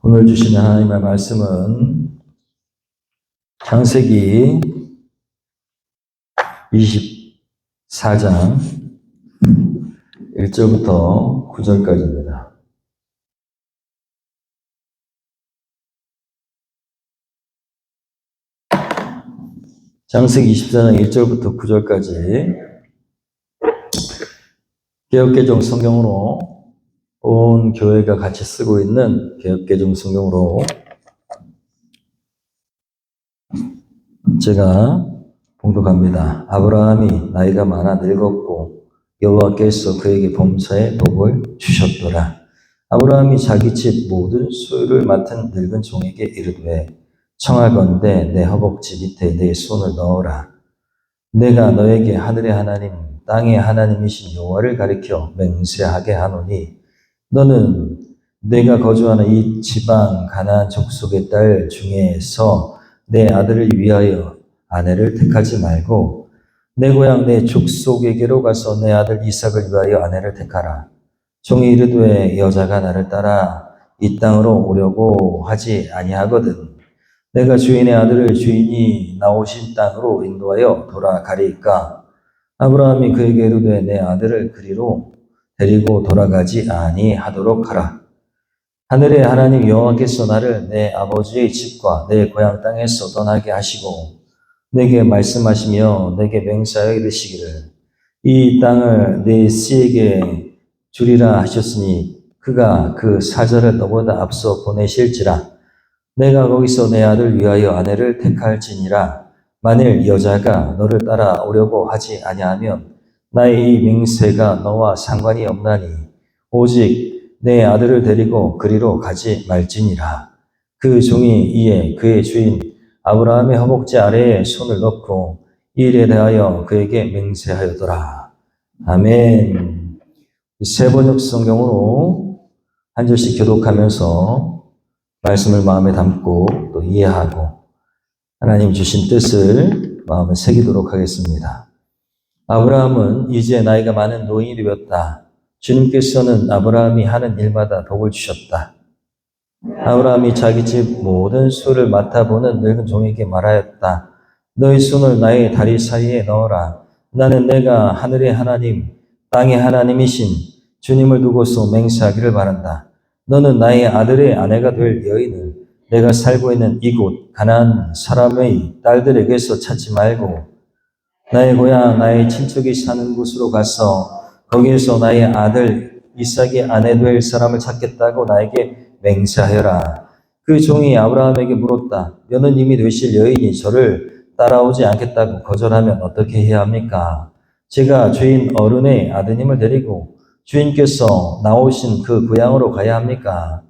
오늘 주시는 하나님의 말씀은 창세기 24장 1절부터 9절까지입니다. 창세기 24장 1절부터 9절까지 개역개정 성경으로 온 교회가 같이 쓰고 있는 개역개정 성경으로 제가 봉독합니다. 아브라함이 나이가 많아 늙었고 여호와께서 그에게 범사에 복을 주셨더라. 아브라함이 자기 집 모든 소유를 맡은 늙은 종에게 이르되 청하건대 내 허벅지 밑에 내 손을 넣어라. 내가 너에게 하늘의 하나님 땅의 하나님이신 여호와를 가리켜 맹세하게 하노니 너는 내가 거주하는 이 지방 가나안 족속의 딸 중에서 내 아들을 위하여 아내를 택하지 말고 내 고향 내 족속에게로 가서 내 아들 이삭을 위하여 아내를 택하라. 종이 이르되 여자가 나를 따라 이 땅으로 오려고 하지 아니하거든. 내가 주인의 아들을 주인이 나오신 땅으로 인도하여 돌아가리까. 아브라함이 그에게 이르되 내 아들을 그리로 데리고 돌아가지 아니하도록 하라. 하늘의 하나님 여호와께서 나를 내 아버지의 집과 내 고향 땅에서 떠나게 하시고 내게 말씀하시며 내게 맹세하여 이르시기를 이 땅을 내 씨에게 주리라 하셨으니 그가 그 사절을 너보다 앞서 보내실지라. 내가 거기서 내 아들 위하여 아내를 택할지니라. 만일 여자가 너를 따라오려고 하지 아니하면 나의 이 맹세가 너와 상관이 없나니 오직 내 아들을 데리고 그리로 가지 말지니라. 그 종이 이에 그의 주인 아브라함의 허벅지 아래에 손을 넣고 이 일에 대하여 그에게 맹세하였더라. 아멘. 세 번역 성경으로 한 절씩 교독하면서 말씀을 마음에 담고 또 이해하고 하나님 주신 뜻을 마음에 새기도록 하겠습니다. 아브라함은 이제 나이가 많은 노인이 되었다. 주님께서는 아브라함이 하는 일마다 복을 주셨다. 아브라함이 자기 집 모든 소를 맡아보는 늙은 종에게 말하였다. 너의 손을 나의 다리 사이에 넣어라. 나는 내가 하늘의 하나님, 땅의 하나님이신 주님을 두고서 맹세하기를 바란다. 너는 나의 아들의 아내가 될 여인을 내가 살고 있는 이곳 가나안 사람의 딸들에게서 찾지 말고 나의 고향, 나의 친척이 사는 곳으로 가서 거기에서 나의 아들 이삭의 아내 될 사람을 찾겠다고 나에게 맹세하여라. 그 종이 아브라함에게 물었다. 너는 이미 되실 여인이 저를 따라오지 않겠다고 거절하면 어떻게 해야 합니까? 제가 주인 어른의 아드님을 데리고 주인께서 나오신 그 고향으로 가야 합니까?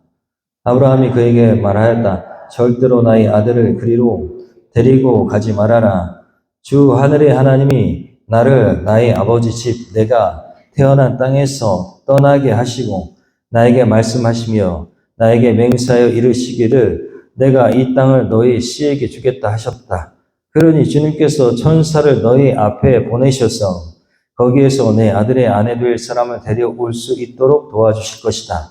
아브라함이 그에게 말하였다. 절대로 나의 아들을 그리로 데리고 가지 말아라. 주 하늘의 하나님이 나를 나의 아버지 집 내가 태어난 땅에서 떠나게 하시고 나에게 말씀하시며 나에게 맹세하여 이르시기를 내가 이 땅을 너희 씨에게 주겠다 하셨다. 그러니 주님께서 천사를 너희 앞에 보내셔서 거기에서 내 아들의 아내 될 사람을 데려올 수 있도록 도와주실 것이다.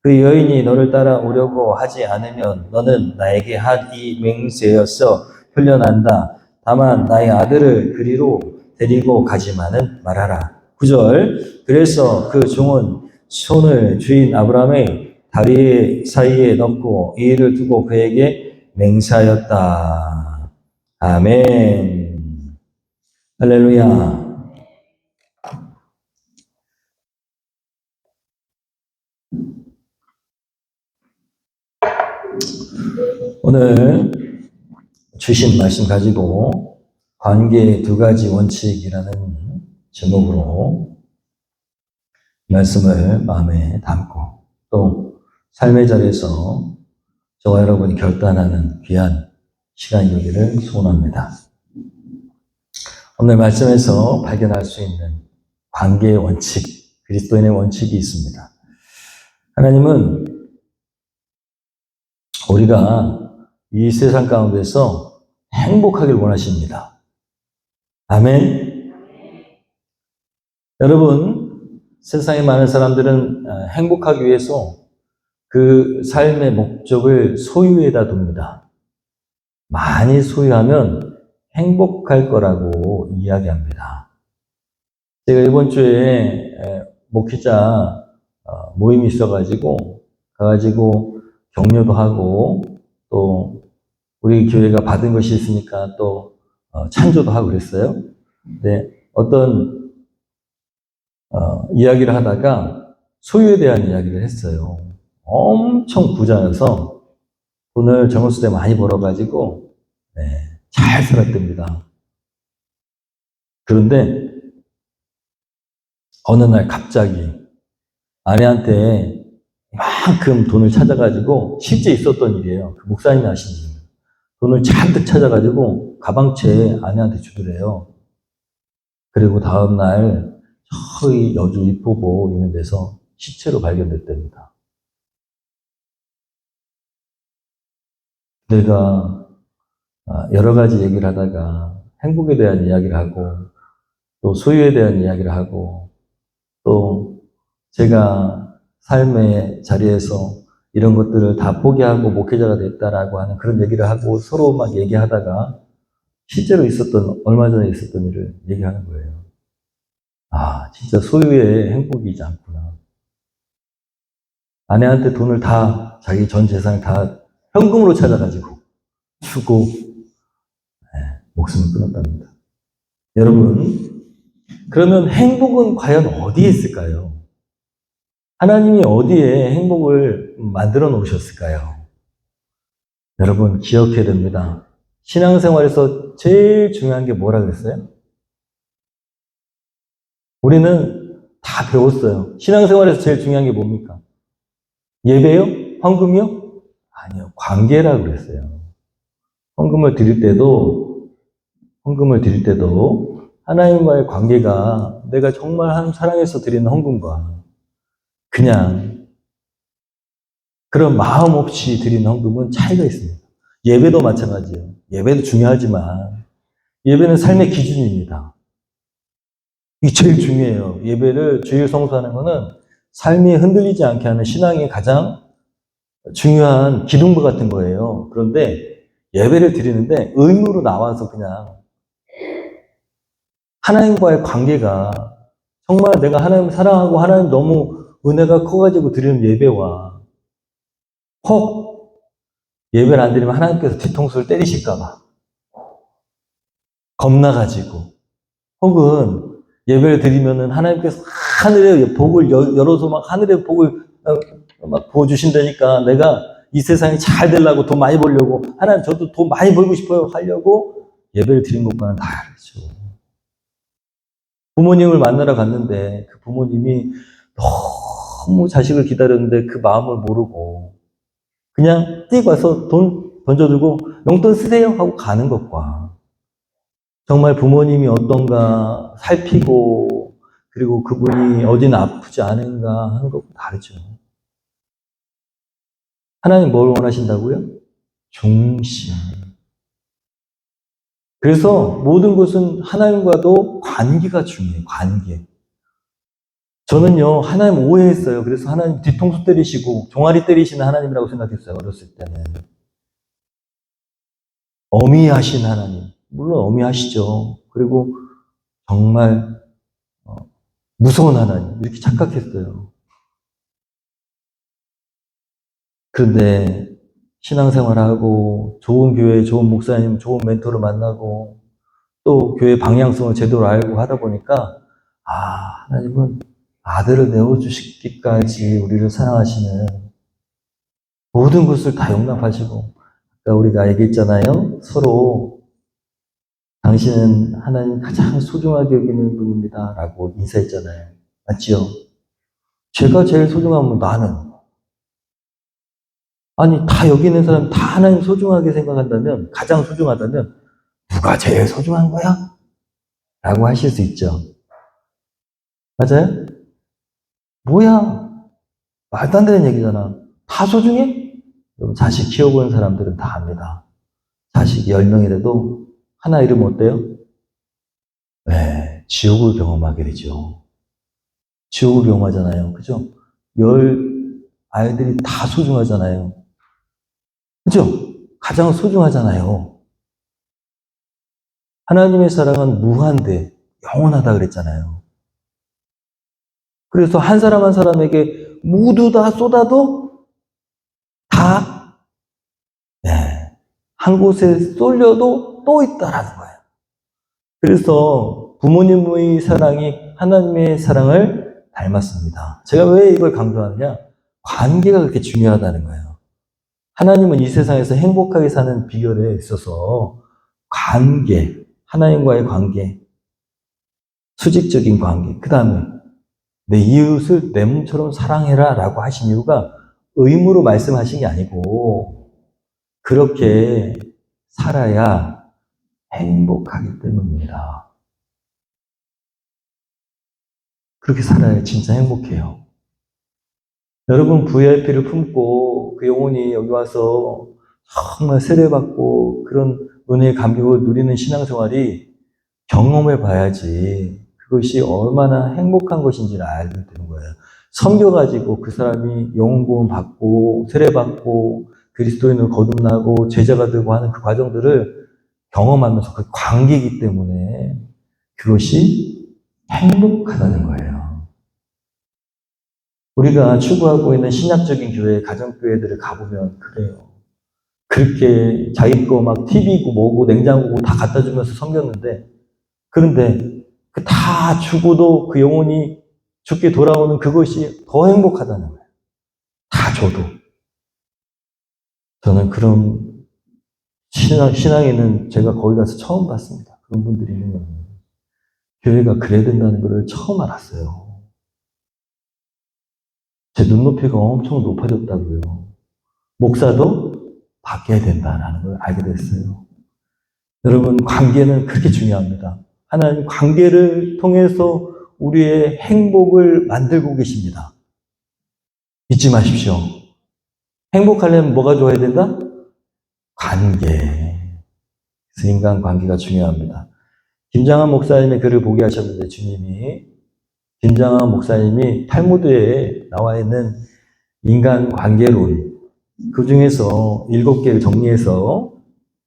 그 여인이 너를 따라오려고 하지 않으면 너는 나에게 한 이 맹세여서 흘려난다. 다만 나의 아들을 그리로 데리고 가지만은 말아라. 9절. 그래서 그 종은 손을 주인 아브라함의 다리 사이에 넣고 이 일을 두고 그에게 맹세하였다. 아멘. 할렐루야. 오늘 주신 말씀 가지고 관계의 두 가지 원칙이라는 제목으로 말씀을 마음에 담고 또 삶의 자리에서 저와 여러분이 결단하는 귀한 시간이 되기를 소원합니다. 오늘 말씀에서 발견할 수 있는 관계의 원칙, 그리스도인의 원칙이 있습니다. 하나님은 우리가 이 세상 가운데서 행복하길 원하십니다. 아멘. 여러분, 세상에 많은 사람들은 행복하기 위해서 그 삶의 목적을 소유에다 둡니다. 많이 소유하면 행복할 거라고 이야기합니다. 제가 이번 주에 목회자 모임이 있어가지고 가가지고 격려도 하고 또 우리 교회가 받은 것이 있으니까 또 찬조도 하고 그랬어요. 근데 어떤 이야기를 하다가 소유에 대한 이야기를 했어요. 엄청 부자여서 돈을 정원수 때 많이 벌어가지고 잘 살았답니다. 그런데 어느 날 갑자기 아내한테 이만큼 돈을 찾아가지고 실제 있었던 일이에요. 그 목사님이 하신 일. 돈을 잔뜩 찾아가지고 가방채에 아내한테 주더래요. 그리고 다음날 저희 여주 이포보 있는 데서 시체로 발견됐답니다. 내가 여러 가지 얘기를 하다가 행복에 대한 이야기를 하고 또 소유에 대한 이야기를 하고 또 제가 삶의 자리에서 이런 것들을 다 포기하고 목회자가 됐다라고 하는 그런 얘기를 하고 서로 막 얘기하다가 실제로 얼마 전에 있었던 일을 얘기하는 거예요. 아, 진짜 소유의 행복이지 않구나. 아내한테 돈을 다, 자기 전 재산을 다 현금으로 찾아가지고 주고, 목숨을 끊었답니다. 여러분, 그러면 행복은 과연 어디에 있을까요? 하나님이 어디에 행복을 만들어 놓으셨을까요? 여러분, 기억해야 됩니다. 신앙생활에서 제일 중요한 게 뭐라 그랬어요? 우리는 다 배웠어요. 신앙생활에서 제일 중요한 게 뭡니까? 예배요? 헌금이요? 아니요. 관계라고 그랬어요. 헌금을 드릴 때도 하나님과의 관계가 내가 정말 하나님 사랑해서 드리는 헌금과 그냥 그런 마음 없이 드리는 헌금은 차이가 있습니다. 예배도 마찬가지예요. 예배도 중요하지만 예배는 삶의 기준입니다. 이게 제일 중요해요. 예배를 주일 성수하는 거는 삶이 흔들리지 않게 하는 신앙의 가장 중요한 기둥부 같은 거예요. 그런데 예배를 드리는데 의무로 나와서 그냥 하나님과의 관계가 정말 내가 하나님을 사랑하고 하나님 너무 은혜가 커가지고 드리는 예배와 혹 예배를 안 드리면 하나님께서 뒤통수를 때리실까봐 겁나가지고 혹은 예배를 드리면은 하나님께서 하늘의 복을 열어서 막 하늘의 복을 막 부어주신다니까 내가 이 세상이 잘 되려고 돈 많이 벌려고 하나님 저도 돈 많이 벌고 싶어요 하려고 예배를 드린 것과는 다르죠. 부모님을 만나러 갔는데 그 부모님이 너무 자식을 기다렸는데 그 마음을 모르고 그냥 뛰고 와서 돈 던져주고 용돈 쓰세요 하고 가는 것과 정말 부모님이 어떤가 살피고 그리고 그분이 어디는 아프지 않은가 하는 것과 다르죠. 하나님 뭘 원하신다고요? 중심. 그래서 모든 것은 하나님과도 관계가 중요해요. 관계. 저는요, 하나님 오해했어요. 그래서 하나님 뒤통수 때리시고 종아리 때리시는 하나님이라고 생각했어요. 어렸을 때는. 어미하신 하나님. 물론 어미하시죠. 그리고 정말 무서운 하나님. 이렇게 착각했어요. 그런데 신앙생활하고 좋은 교회, 좋은 목사님, 좋은 멘토를 만나고 또 교회 방향성을 제대로 알고 하다 보니까 하나님은 아들을 내어주시기까지 우리를 사랑하시는 모든 것을 다 용납하시고 아까 우리가 얘기했잖아요. 서로 당신은 하나님 가장 소중하게 여기는 분입니다 라고 인사했잖아요. 맞지요? 제가 제일 소중하면 나는 아니 다 여기 있는 사람 다 하나님 소중하게 생각한다면 가장 소중하다면 누가 제일 소중한 거야? 라고 하실 수 있죠. 맞아요? 뭐야? 말도 안 되는 얘기잖아. 다 소중해? 여러분, 자식 키워보는 사람들은 다 압니다. 자식이 10명이라도 하나 이러면 어때요? 네, 지옥을 경험하게 되죠. 지옥을 경험하잖아요. 그죠? 아이들이 다 소중하잖아요. 그죠? 가장 소중하잖아요. 하나님의 사랑은 무한대, 영원하다 그랬잖아요. 그래서 한 사람 한 사람에게 모두 다 쏟아도 다, 한 곳에 쏠려도 또 있다라는 거예요. 그래서 부모님의 사랑이 하나님의 사랑을 닮았습니다. 제가 왜 이걸 강조하느냐? 관계가 그렇게 중요하다는 거예요. 하나님은 이 세상에서 행복하게 사는 비결에 있어서 관계, 하나님과의 관계, 수직적인 관계, 그 다음에 내 이웃을 내 몸처럼 사랑해라 라고 하신 이유가 의무로 말씀하신 게 아니고 그렇게 살아야 행복하기 때문입니다. 그렇게 살아야 진짜 행복해요. 여러분 VIP를 품고 그 영혼이 여기 와서 정말 세례받고 그런 은혜의 감격을 누리는 신앙생활이 경험해 봐야지 그것이 얼마나 행복한 것인지를 알게 되는 거예요. 섬겨가지고 그 사람이 영혼 구원 받고 세례받고 그리스도인으로 거듭나고 제자가 되고 하는 그 과정들을 경험하면서 그 관계이기 때문에 그것이 행복하다는 거예요. 우리가 추구하고 있는 신약적인 교회, 가정교회들을 가보면 그래요. 그렇게 자기 거 막 TV고 뭐고 냉장고고 다 갖다 주면서 섬겼는데 그런데 그 다 주고도 그 영혼이 죽게 돌아오는 그것이 더 행복하다는 거예요. 다 줘도. 저는 그런 신앙에는 제가 거기 가서 처음 봤습니다. 그런 분들이 있는 거예요. 교회가 그래야 된다는 걸 처음 알았어요. 제 눈높이가 엄청 높아졌다고요. 목사도 바뀌어야 된다는 걸 알게 됐어요. 여러분, 관계는 그렇게 중요합니다. 하나님 관계를 통해서 우리의 행복을 만들고 계십니다. 잊지 마십시오. 행복하려면 뭐가 좋아야 된다? 관계. 그래서 인간 관계가 중요합니다. 김장한 목사님의 글을 보게 하셨는데 주님이 김장한 목사님이 탈무드에 나와 있는 인간 관계론 그 중에서 7개를 정리해서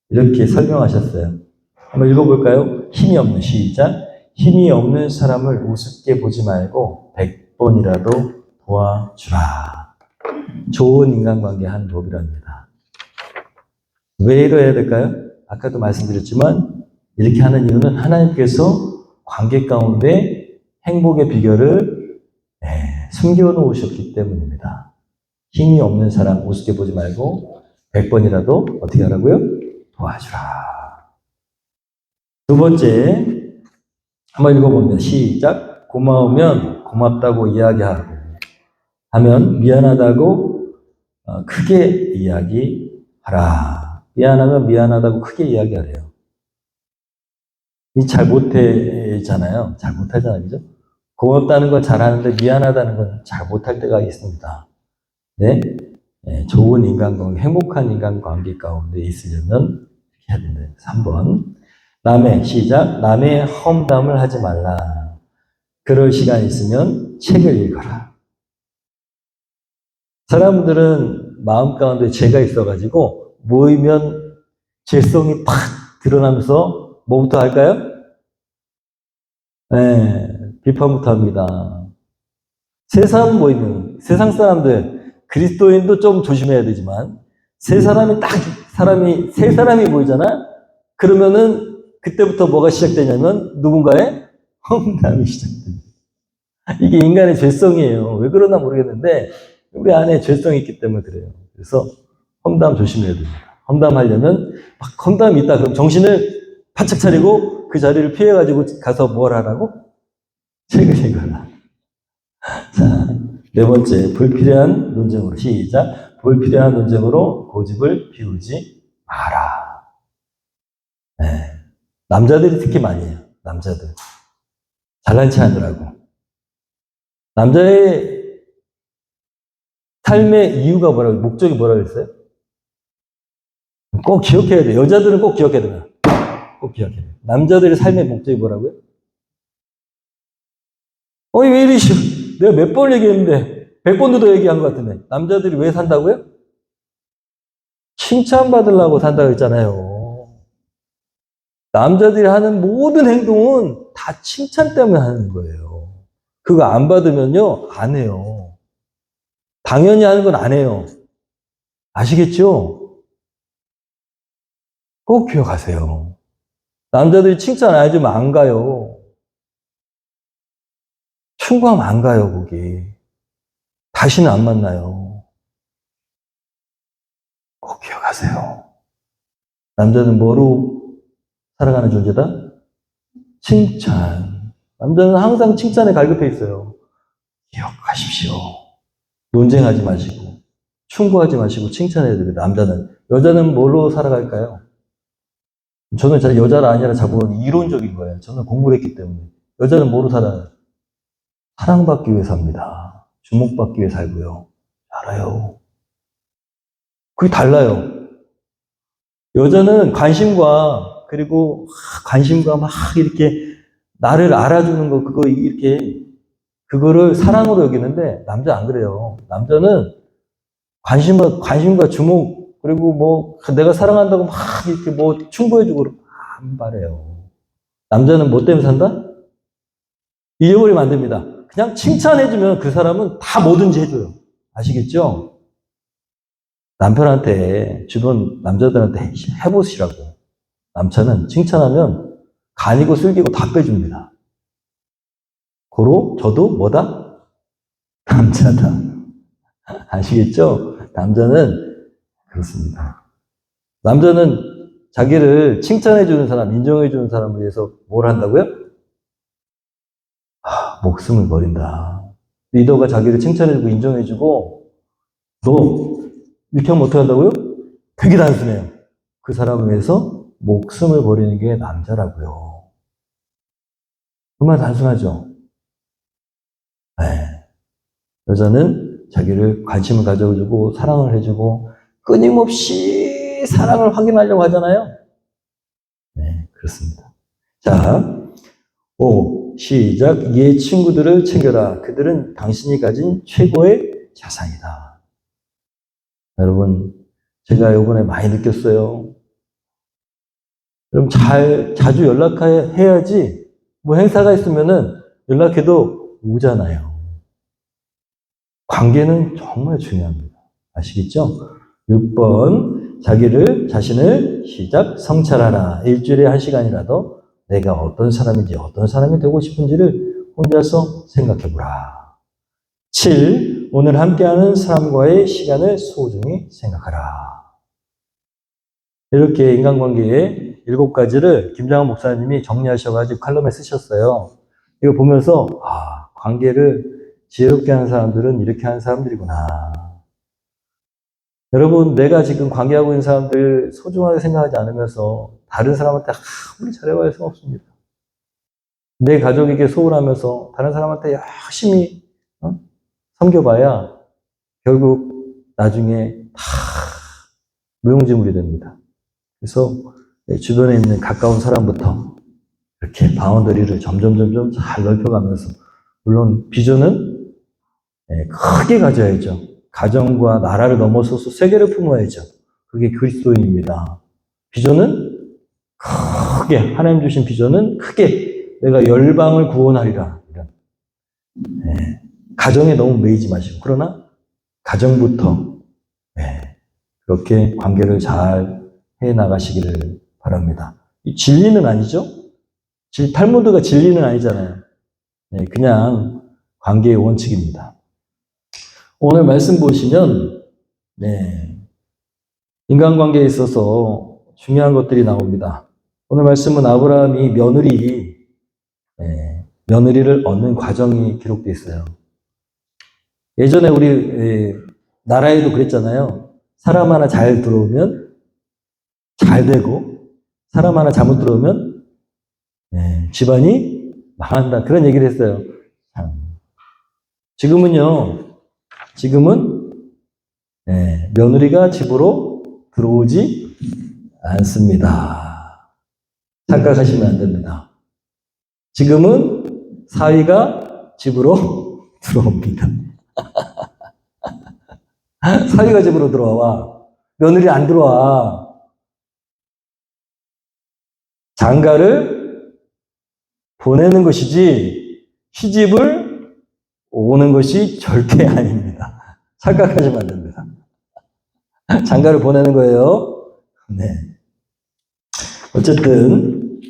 이렇게 설명하셨어요. 한번 읽어볼까요? 힘이 없는 시작. 힘이 없는 사람을 우습게 보지 말고 100번이라도 도와주라. 좋은 인간관계 한 법이랍니다. 왜 이래야 될까요? 아까도 말씀드렸지만 이렇게 하는 이유는 하나님께서 관계 가운데 행복의 비결을 숨겨놓으셨기 때문입니다. 힘이 없는 사람 우습게 보지 말고 100번이라도 어떻게 하라고요? 도와주라. 두 번째, 한번 읽어보면 시작. 고마우면 고맙다고 이야기하고 하면 미안하다고 크게 이야기하라. 미안하면 미안하다고 크게 이야기하래요. 이 잘 못하잖아요. 잘 못하잖아요. 그죠? 고맙다는 건 잘하는데 미안하다는 건 잘 못할 때가 있습니다. 네? 좋은 인간관계, 행복한 인간관계 가운데 있으려면 이렇게 해야 된다. 3번. 남의, 시작. 남의 험담을 하지 말라. 그럴 시간 있으면 책을 읽어라. 사람들은 마음 가운데 죄가 있어가지고 모이면 죄성이 팍 드러나면서 뭐부터 할까요? 비판부터 합니다. 세상 모이면, 세상 사람들, 그리스도인도 좀 조심해야 되지만, 세 사람이 모이잖아? 그러면은, 그때부터 뭐가 시작되냐면, 누군가의 험담이 시작됩니다. 이게 인간의 죄성이에요. 왜 그러나 모르겠는데, 우리 안에 죄성이 있기 때문에 그래요. 그래서, 험담 조심해야 됩니다. 험담하려면, 막 험담이 있다. 그럼 정신을 바짝 차리고, 그 자리를 피해가지고 가서 뭘 하라고? 책을 읽어라. 자, 네 번째, 불필요한 논쟁으로 시작. 불필요한 논쟁으로 고집을 피우지 마라. 남자들이 특히 많이 해요. 남자들. 잘난 체 하느라고. 남자의 삶의 이유가 뭐라고, 목적이 뭐라고 했어요? 꼭 기억해야 돼요. 여자들은 꼭 기억해야 돼요. 꼭 기억해야 돼요. 남자들의 삶의 목적이 뭐라고요? 왜 이러시오? 내가 몇 번 얘기했는데, 100번도 더 얘기한 것 같은데. 남자들이 왜 산다고요? 칭찬받으려고 산다고 했잖아요. 남자들이 하는 모든 행동은 다 칭찬 때문에 하는 거예요. 그거 안 받으면요, 안 해요. 당연히 하는 건 안 해요. 아시겠죠? 꼭 기억하세요. 남자들이 칭찬 안 해주면 안 가요. 충고하면 안 가요, 거기. 다시는 안 만나요. 꼭 기억하세요. 남자는 뭐로 살아가는 존재다? 칭찬. 남자는 항상 칭찬에 갈급해 있어요. 기억하십시오. 논쟁하지 마시고, 충고하지 마시고 칭찬해야 됩니다. 남자는. 여자는 뭘로 살아갈까요? 저는 여자가 아니라 자꾸 이론적인 거예요. 저는 공부를 했기 때문에. 여자는 뭐로 살아요? 사랑받기 위해 삽니다. 주목받기 위해 살고요. 알아요. 그게 달라요. 여자는 그리고 관심과 막 이렇게 나를 알아주는 거, 그거를 사랑으로 여기는데, 남자 안 그래요. 남자는 관심과 주목, 그리고 뭐, 내가 사랑한다고 막 이렇게 뭐 충고해주고, 안 바래요. 남자는 뭐 때문에 산다? 잊어버리면 안 됩니다. 그냥 칭찬해주면 그 사람은 다 뭐든지 해줘요. 아시겠죠? 남편한테, 주변 남자들한테 해보시라고. 남자는 칭찬하면 간이고 쓸기고 다 빼줍니다. 고로 저도 뭐다? 남자다. 아시겠죠? 남자는 그렇습니다. 남자는 자기를 칭찬해주는 사람, 인정해주는 사람을 위해서 뭘 한다고요? 목숨을 버린다. 리더가 자기를 칭찬해주고 인정해주고 너 이렇게 하면 어떻게 한다고요? 되게 단순해요. 그 사람을 위해서 목숨을 버리는 게 남자라고요. 얼마나 단순하죠? 네. 여자는 자기를 관심을 가져주고 사랑을 해주고 끊임없이 사랑을 확인하려고 하잖아요. 네, 그렇습니다. 자, 5. 시작. 얘 친구들을 챙겨라. 그들은 당신이 가진 최고의 자산이다. 여러분, 제가 이번에 많이 느꼈어요. 그럼 자주 연락해야지, 뭐 행사가 있으면은 연락해도 오잖아요. 관계는 정말 중요합니다. 아시겠죠? 6번, 자신을 시작, 성찰하라. 일주일에 1시간이라도 내가 어떤 사람인지, 어떤 사람이 되고 싶은지를 혼자서 생각해보라. 7. 오늘 함께하는 사람과의 시간을 소중히 생각하라. 이렇게 인간관계의 7가지를 김장한 목사님이 정리하셔가지고 칼럼에 쓰셨어요. 이거 보면서, 관계를 지혜롭게 하는 사람들은 이렇게 하는 사람들이구나. 여러분, 내가 지금 관계하고 있는 사람들 소중하게 생각하지 않으면서 다른 사람한테 아무리 잘해봐야 할 수는 없습니다. 내 가족에게 소홀하면서 다른 사람한테 열심히 섬겨봐야 결국 나중에 다 무용지물이 됩니다. 그래서 내 주변에 있는 가까운 사람부터 이렇게 바운더리를 점점 잘 넓혀가면서, 물론 비전은 크게 가져야죠. 가정과 나라를 넘어서서 세계를 품어야죠. 그게 그리스도인입니다. 비전은 크게, 하나님 주신 비전은 크게 내가 열방을 구원하리라. 가정에 너무 매이지 마시고, 그러나 가정부터 그렇게 관계를 잘 해나가시기를 바랍니다. 진리는 아니죠? 탈무드가 진리는 아니잖아요. 그냥 관계의 원칙입니다. 오늘 말씀 보시면 인간관계에 있어서 중요한 것들이 나옵니다. 오늘 말씀은 아브라함이 며느리를 얻는 과정이 기록되어 있어요. 예전에 우리 나라에도 그랬잖아요. 사람 하나 잘 들어오면 잘 되고, 사람 하나 잘못 들어오면 집안이 망한다. 그런 얘기를 했어요. 지금은 며느리가 집으로 들어오지 않습니다. 착각하시면 안 됩니다. 지금은 사위가 집으로 들어옵니다. 사위가 집으로 들어와. 며느리 안 들어와. 장가를 보내는 것이지 시집을 오는 것이 절대 아닙니다. 착각하시면 안 됩니다. 장가를 보내는 거예요. 네. 어쨌든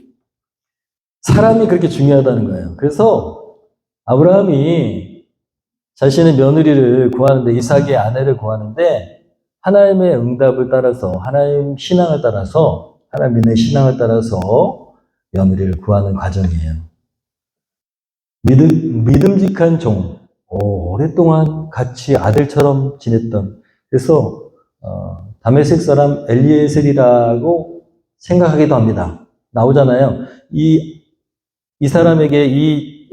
사람이 그렇게 중요하다는 거예요. 그래서 아브라함이 자신의 며느리를 구하는데, 이삭의 아내를 구하는데, 하나님의 응답을 따라서, 하나님 신앙을 따라서, 하나님의 신앙을 따라서 며느리를 구하는 과정이에요. 믿음직한 종, 오랫동안 같이 아들처럼 지냈던, 그래서 다메섹 사람 엘리에셀이라고 생각하기도 합니다. 나오잖아요. 이 사람에게, 이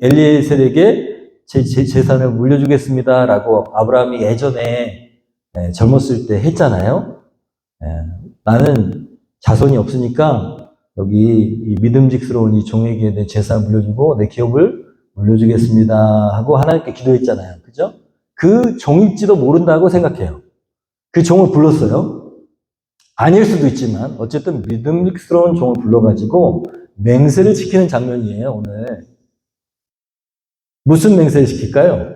엘리에셀에게 제 재산을 물려주겠습니다라고 아브라함이 예전에 젊었을 때 했잖아요. 나는 자손이 없으니까 여기 이 믿음직스러운 이 종에게 내 재산을 물려주고 내 기업을 물려주겠습니다 하고 하나님께 기도했잖아요. 그죠? 그 종일지도 모른다고 생각해요. 그 종을 불렀어요. 아닐 수도 있지만 어쨌든 믿음직스러운 종을 불러가지고 맹세를 지키는 장면이에요, 오늘. 무슨 맹세를 지킬까요?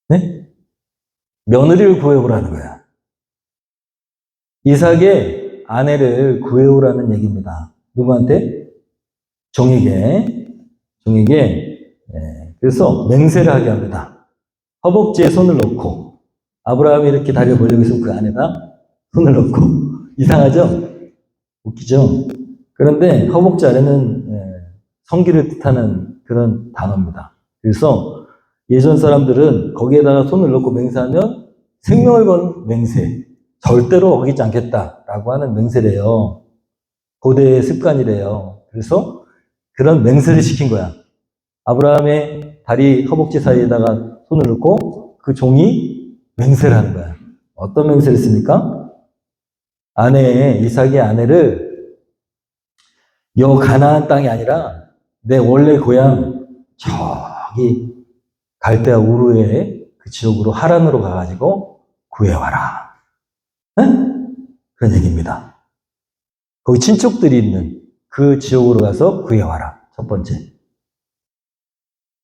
네? 며느리를 구해오라는 거야. 이삭의 아내를 구해오라는 얘기입니다. 누구한테? 종에게. 그래서 맹세를 하게 합니다. 허벅지에 손을 넣고, 아브라함이 이렇게 다리를 벌리고 있으면 그 안에다 손을 넣고, 이상하죠? 웃기죠? 그런데 허벅지 아래는 성기를 뜻하는 그런 단어입니다. 그래서 예전 사람들은 거기에다가 손을 넣고 맹세하면 생명을 건 맹세, 절대로 어기지 않겠다라고 하는 맹세래요. 고대의 습관이래요. 그래서 그런 맹세를 시킨 거야. 아브라함의 다리 허벅지 사이에다가 손을 넣고 그 종이 맹세를 하는 거야. 어떤 맹세를 했습니까? 이삭의 아내를 요 가나안 땅이 아니라 내 원래 고향 저기 갈대아 우르의 그 지역으로 하란으로 가가지고 구해와라. 응? 그런 얘기입니다. 거기 친척들이 있는 그 지역으로 가서 구해와라. 첫 번째.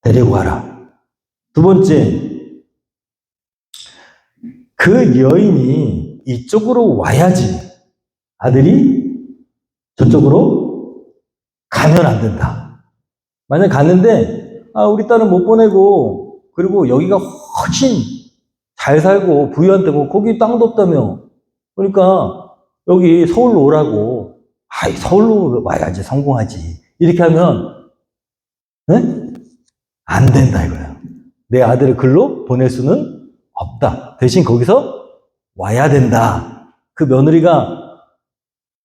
데리고 와라. 두 번째. 그 여인이 이쪽으로 와야지 아들이 저쪽으로 가면 안 된다. 만약 갔는데 우리 딸은 못 보내고 그리고 여기가 훨씬 잘 살고 부유한데 뭐 거기 땅도 없다며. 그러니까 여기 서울로 오라고. 서울로 와야지 성공하지. 이렇게 하면 안 된다 이거야. 내 아들을 글로 보낼 수는 없다. 대신 거기서 와야 된다. 그 며느리가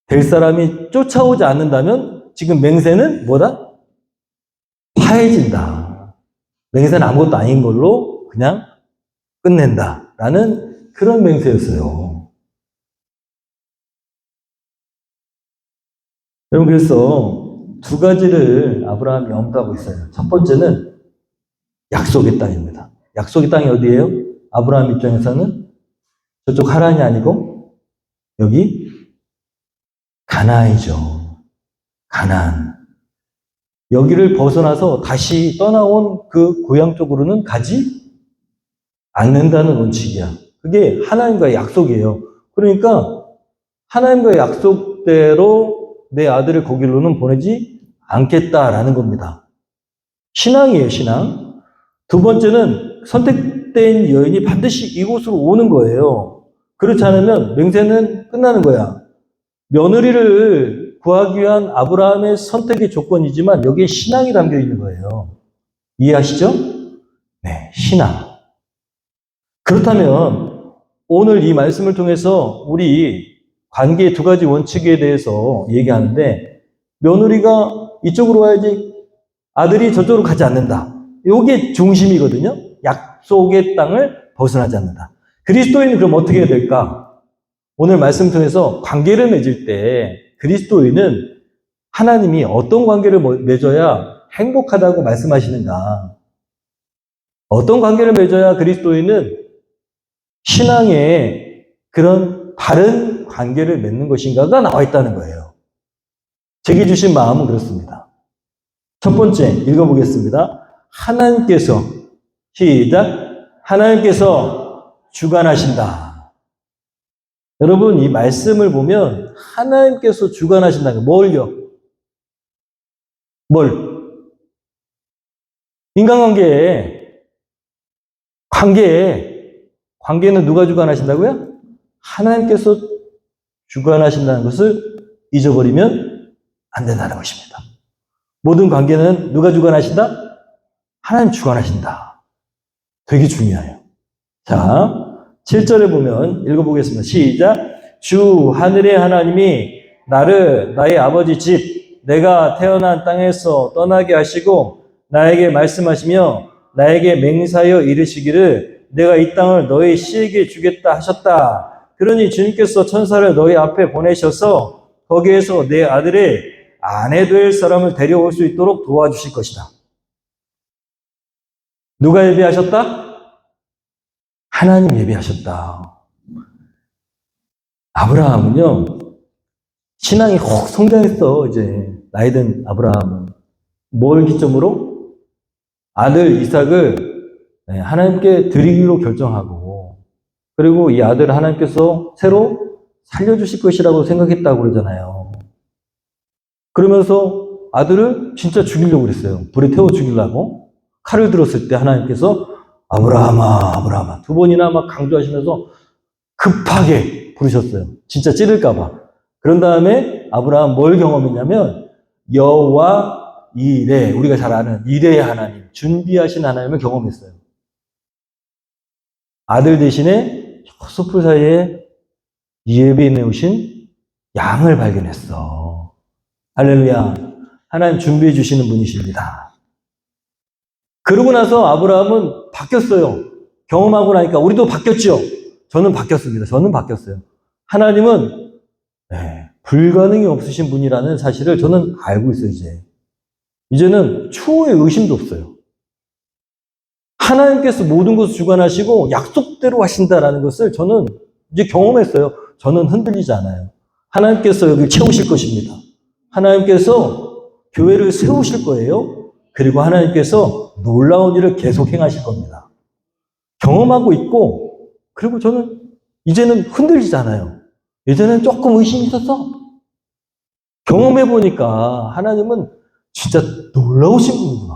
될 사람이 쫓아오지 않는다면 지금 맹세는 뭐다? 파해진다. 맹세는 아무것도 아닌 걸로 그냥 끝낸다. 라는 그런 맹세였어요. 여러분, 그래서 두 가지를 아브라함이 염두하고 있어요. 첫 번째는 약속의 땅입니다. 약속의 땅이 어디예요? 아브라함 입장에서는 저쪽 하란이 아니고 여기 가나안이죠. 가나안. 여기를 벗어나서 다시 떠나온 그 고향 쪽으로는 가지 않는다는 원칙이야. 그게 하나님과의 약속이에요. 그러니까 하나님과의 약속대로 내 아들을 거기로는 보내지 않겠다라는 겁니다. 신앙이에요, 신앙. 두 번째는 선택된 여인이 반드시 이곳으로 오는 거예요. 그렇지 않으면 맹세는 끝나는 거야. 며느리를 구하기 위한 아브라함의 선택의 조건이지만 여기에 신앙이 담겨 있는 거예요. 이해하시죠? 네, 신앙. 그렇다면 오늘 이 말씀을 통해서 우리 관계의 두 가지 원칙에 대해서 얘기하는데 며느리가 이쪽으로 와야지 아들이 저쪽으로 가지 않는다. 이게 중심이거든요. 약속의 땅을 벗어나지 않는다. 그리스도인은 그럼 어떻게 해야 될까? 오늘 말씀 통해서 관계를 맺을 때 그리스도인은 하나님이 어떤 관계를 맺어야 행복하다고 말씀하시는가? 어떤 관계를 맺어야 그리스도인은 신앙의 그런 다른 관계를 맺는 것인가가 나와 있다는 거예요. 제게 주신 마음은 그렇습니다. 첫 번째 읽어보겠습니다. 하나님께서 시작 하나님께서 주관하신다. 여러분 이 말씀을 보면 하나님께서 주관하신다는 게 뭘요? 뭘? 관계는 누가 주관하신다고요? 하나님께서 주관하신다는 것을 잊어버리면 안 된다는 것입니다. 모든 관계는 누가 주관하신다? 하나님 주관하신다. 되게 중요해요. 자, 7절에 보면 읽어보겠습니다. 시작. 주 하늘의 하나님이 나를 나의 아버지 집 내가 태어난 땅에서 떠나게 하시고 나에게 말씀하시며 나에게 맹세하여 이르시기를 내가 이 땅을 너희 씨에게 주겠다 하셨다. 그러니 주님께서 천사를 너희 앞에 보내셔서 거기에서 내 아들의 아내 될 사람을 데려올 수 있도록 도와주실 것이다. 누가 예비하셨다? 하나님 예비하셨다. 아브라함은요, 신앙이 혹 성장했어, 이제. 나이 든 아브라함은. 뭘 기점으로? 아들 이삭을 하나님께 드리기로 결정하고, 그리고 이 아들을 하나님께서 새로 살려주실 것이라고 생각했다고 그러잖아요. 그러면서 아들을 진짜 죽이려고 그랬어요. 불에 태워 죽이려고. 칼을 들었을 때 하나님께서 아브라함아, 아브라함아. 두 번이나 막 강조하시면서 급하게 부르셨어요. 진짜 찌를까봐. 그런 다음에 아브라함 뭘 경험했냐면 여호와 이레, 우리가 잘 아는 이레의 하나님, 준비하신 하나님을 경험했어요. 아들 대신에 저 숲풀 사이에 예배에 내오신 양을 발견했어. 할렐루야. 하나님 준비해 주시는 분이십니다. 그러고 나서 아브라함은 바뀌었어요. 경험하고 나니까 우리도 바뀌었죠. 저는 바뀌었습니다. 저는 바뀌었어요. 하나님은 불가능이 없으신 분이라는 사실을 저는 알고 있어요, 이제. 이제는 추후에 의심도 없어요. 하나님께서 모든 것을 주관하시고 약속대로 하신다라는 것을 저는 이제 경험했어요. 저는 흔들리지 않아요. 하나님께서 여기를 채우실 것입니다. 하나님께서 교회를 세우실 거예요. 그리고 하나님께서 놀라운 일을 계속 행하실 겁니다. 경험하고 있고, 그리고 저는 이제는 흔들리지 않아요. 예전에는 조금 의심이 있었어. 경험해보니까 하나님은 진짜 놀라우신 분이구나.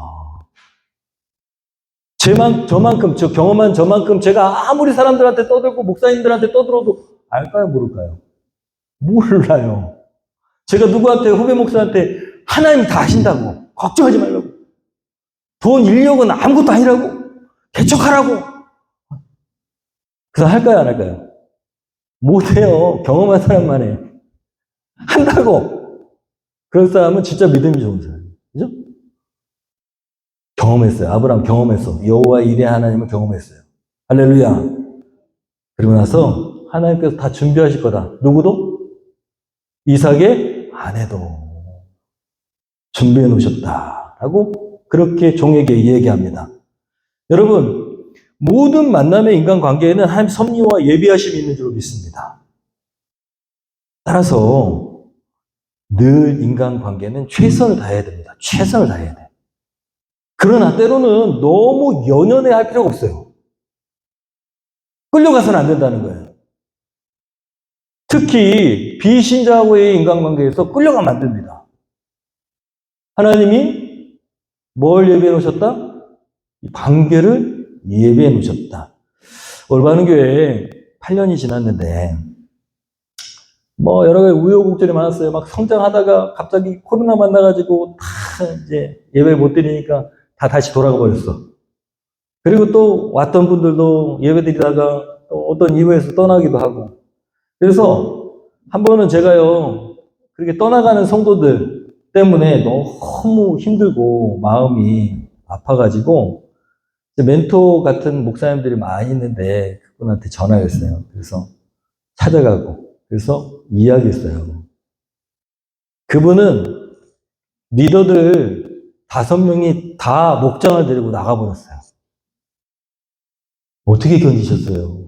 경험한 저만큼 제가 아무리 사람들한테 떠들고 목사님들한테 떠들어도 알까요, 모를까요? 몰라요. 제가 누구한테, 후배 목사한테 하나님이 다 하신다고. 걱정하지 말라고. 돈, 인력은 아무것도 아니라고. 개척하라고. 그래서 할까요, 안 할까요? 못해요. 경험한 사람만 해. 한다고. 그런 사람은 진짜 믿음이 좋은 사람이에요. 그죠? 경험했어요. 아브라함 경험했어. 여호와 이레 하나님을 경험했어요. 할렐루야. 그리고 나서 하나님께서 다 준비하실 거다. 누구도? 이삭의 아내도 준비해 놓으셨다. 라고 그렇게 종에게 얘기합니다. 여러분, 모든 만남의 인간관계에는 하나님 섭리와 예비하심이 있는 줄 믿습니다. 따라서 늘 인간관계는 최선을 다해야 됩니다. 최선을 다해야 돼. 그러나 때로는 너무 연연해 할 필요가 없어요. 끌려가서는 안 된다는 거예요. 특히 비신자하고의 인간관계에서 끌려가면 안 됩니다. 하나님이 뭘 예비해 놓으셨다? 관계를 예비해 놓으셨다. 올바른 교회 8년이 지났는데 여러 가지 우여곡절이 많았어요. 막 성장하다가 갑자기 코로나 만나가지고 다 이제 예배를 못 드리니까 다 다시 돌아가 버렸어. 그리고 또 왔던 분들도 예배 드리다가 또 어떤 이유에서 떠나기도 하고. 그래서 한 번은 제가요, 그렇게 떠나가는 성도들 때문에 너무 힘들고 마음이 아파가지고 멘토 같은 목사님들이 많이 있는데 그분한테 전화했어요. 그래서 찾아가고 그래서 이야기했어요. 그분은 리더들 5명이 다 목장을 데리고 나가버렸어요. 어떻게 견디셨어요?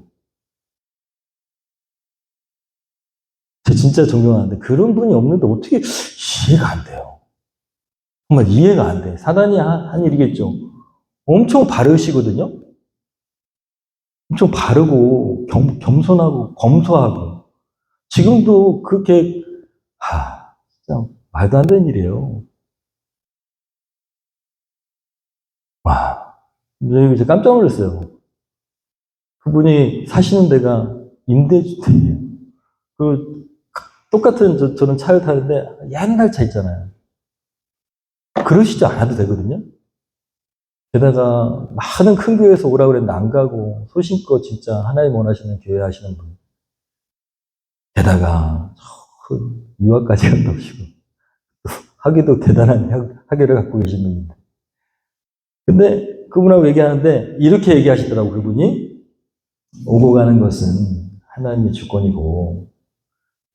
저 진짜 존경하는데 그런 분이 없는데 어떻게 이해가 안 돼요. 정말 이해가 안 돼. 사단이 한 일이겠죠. 엄청 바르시거든요. 엄청 바르고 겸손하고 검소하고 지금도 그렇게 진짜 말도 안 되는 일이에요. 와, 이제 깜짝 놀랐어요. 그분이 사시는 데가 임대주택이에요. 그 똑같은 저는 차를 타는데 옛날 차 있잖아요. 그러시지 않아도 되거든요. 게다가 많은 큰 교회에서 오라고 그랬는데 안 가고 소신껏 진짜 하나님 원하시는 교회 하시는 분. 게다가 유학까지 갔다 오시고 학위도 대단한 학위를 갖고 계신 분인데. 근데 그분하고 얘기하는데 이렇게 얘기하시더라고 그분이. 오고 가는 것은 하나님의 주권이고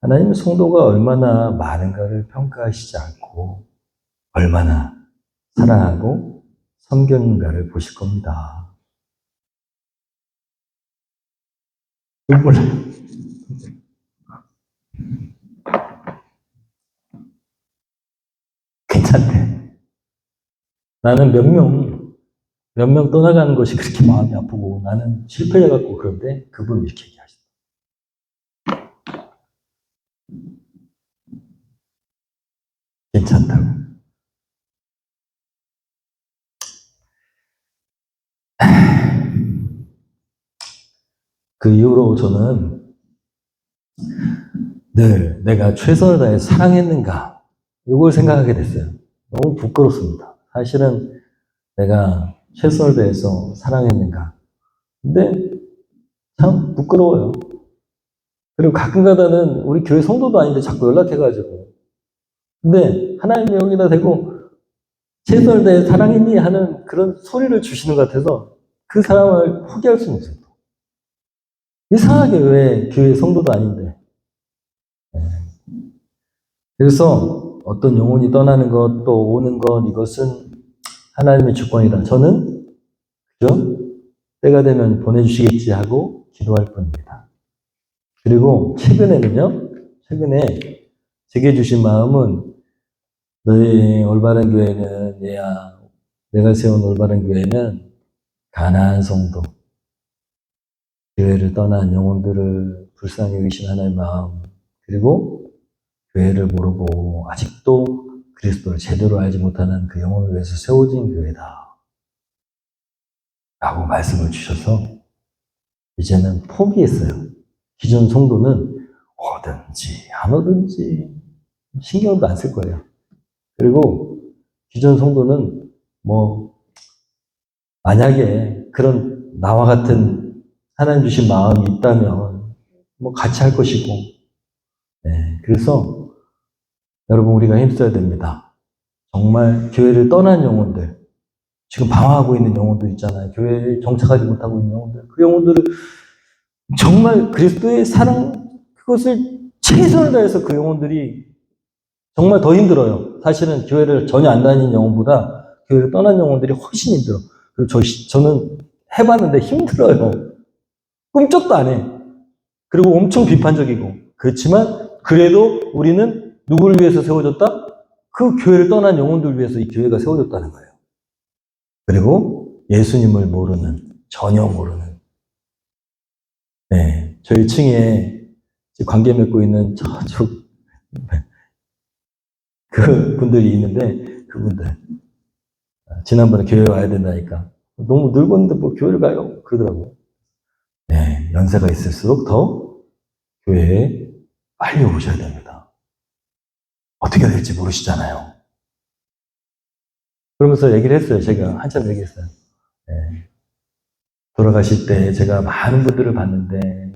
하나님의 성도가 얼마나 많은가를 평가하시지 않고 얼마나 사랑하고 섬겼는가를 보실 겁니다. 눈물 나요. 괜찮대. 나는 몇 명 떠나가는 것이 그렇게 마음이 아프고 나는 실패해갖고 그런데 그분은 이렇게 얘기하시다. 괜찮다고. 그 이후로 저는 늘 내가 최선을 다해 사랑했는가 이걸 생각하게 됐어요. 너무 부끄럽습니다. 사실은 내가 최선을 다해서 사랑했는가. 근데 참 부끄러워요. 그리고 가끔 가다는 우리 교회 성도도 아닌데 자꾸 연락해가지고 근데 하나님이 여기다 대고 최선을 다해 사랑했니? 하는 그런 소리를 주시는 것 같아서 그 사람을 포기할 수는 없어요. 이상하게 왜 교회 성도도 아닌데. 그래서 어떤 영혼이 떠나는 것, 또 오는 것, 이것은 하나님의 주권이다. 저는 그죠? 때가 되면 보내주시겠지 하고 기도할 뿐입니다. 그리고 최근에 제게 주신 마음은 너희 올바른 교회는 얘야, 내가 세운 올바른 교회는 가난한 성도, 교회를 떠난 영혼들을 불쌍히 여기신 하나님의 마음, 그리고 교회를 모르고 아직도 그리스도를 제대로 알지 못하는 그 영혼을 위해서 세워진 교회다. 라고 말씀을 주셔서 이제는 포기했어요. 기존 성도는 오든지 안 오든지 신경도 안 쓸 거예요. 그리고 기존 성도는 만약에 그런 나와 같은 하나님 주신 마음이 있다면 같이 할 것이고 그래서 여러분 우리가 힘써야 됩니다. 정말 교회를 떠난 영혼들 지금 방황하고 있는 영혼들 있잖아요. 교회에 정착하지 못하고 있는 영혼들 그 영혼들을 정말 그리스도의 사랑 그것을 최선을 다해서 그 영혼들이 정말 더 힘들어요. 사실은 교회를 전혀 안 다니는 영혼보다 교회를 떠난 영혼들이 훨씬 힘들어. 그리고 저는 해봤는데 힘들어요. 꿈쩍도 안 해. 그리고 엄청 비판적이고. 그렇지만 그래도 우리는 누구를 위해서 세워졌다? 그 교회를 떠난 영혼들을 위해서 이 교회가 세워졌다는 거예요. 그리고 예수님을 전혀 모르는 저희 층에 관계 맺고 있는 저쪽 그 분들이 있는데 그분들 지난번에 교회 와야 된다니까 너무 늙었는데 교회를 가요? 그러더라고요. 연세가 있을수록 더 교회에 빨리 오셔야 됩니다. 어떻게 될지 모르시잖아요. 그러면서 얘기를 했어요. 제가 한참 얘기했어요. 돌아가실 때 제가 많은 분들을 봤는데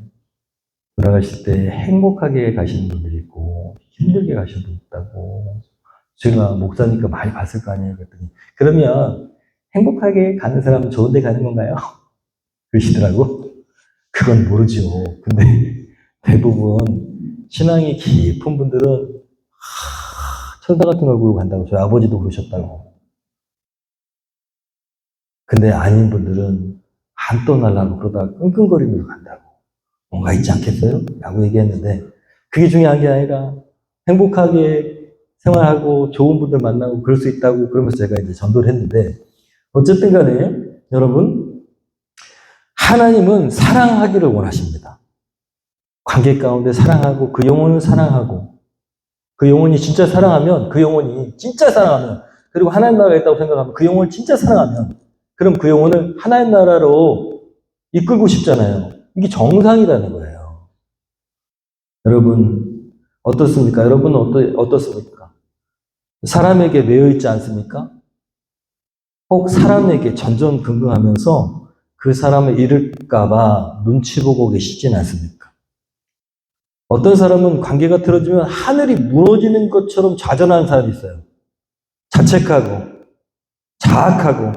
돌아가실 때 행복하게 가시는 분들이 있고 힘들게 가시는 분이 있다고 제가 목사니까 많이 봤을 거 아니에요. 그랬더니 그러면 행복하게 가는 사람은 좋은 데 가는 건가요? 그러시더라고. 그건 모르죠. 근데 대부분 신앙이 깊은 분들은 천사 같은 얼굴로 간다고 저희 아버지도 그러셨다고. 근데 아닌 분들은 안 떠나려고 그러다가 끙끙거리면서 간다고. 뭔가 있지 않겠어요? 라고 얘기했는데 그게 중요한 게 아니라 행복하게 생활하고 좋은 분들 만나고 그럴 수 있다고 그러면서 제가 이제 전도를 했는데 어쨌든 간에 여러분 하나님은 사랑하기를 원하십니다. 관계 가운데 사랑하고 그 영혼을 사랑하고 그 영혼이 진짜 사랑하면 그 영혼이 진짜 사랑하면 그리고 하나님 나라가 있다고 생각하면 그 영혼을 진짜 사랑하면 그럼 그 영혼을 하나님 나라로 이끌고 싶잖아요. 이게 정상이라는 거예요. 여러분 어떻습니까? 여러분은 어떻습니까? 사람에게 매여 있지 않습니까? 혹 사람에게 전전긍긍하면서 그 사람을 잃을까봐 눈치 보고 계시진 않습니까? 어떤 사람은 관계가 틀어지면 하늘이 무너지는 것처럼 좌절하는 사람이 있어요. 자책하고 자학하고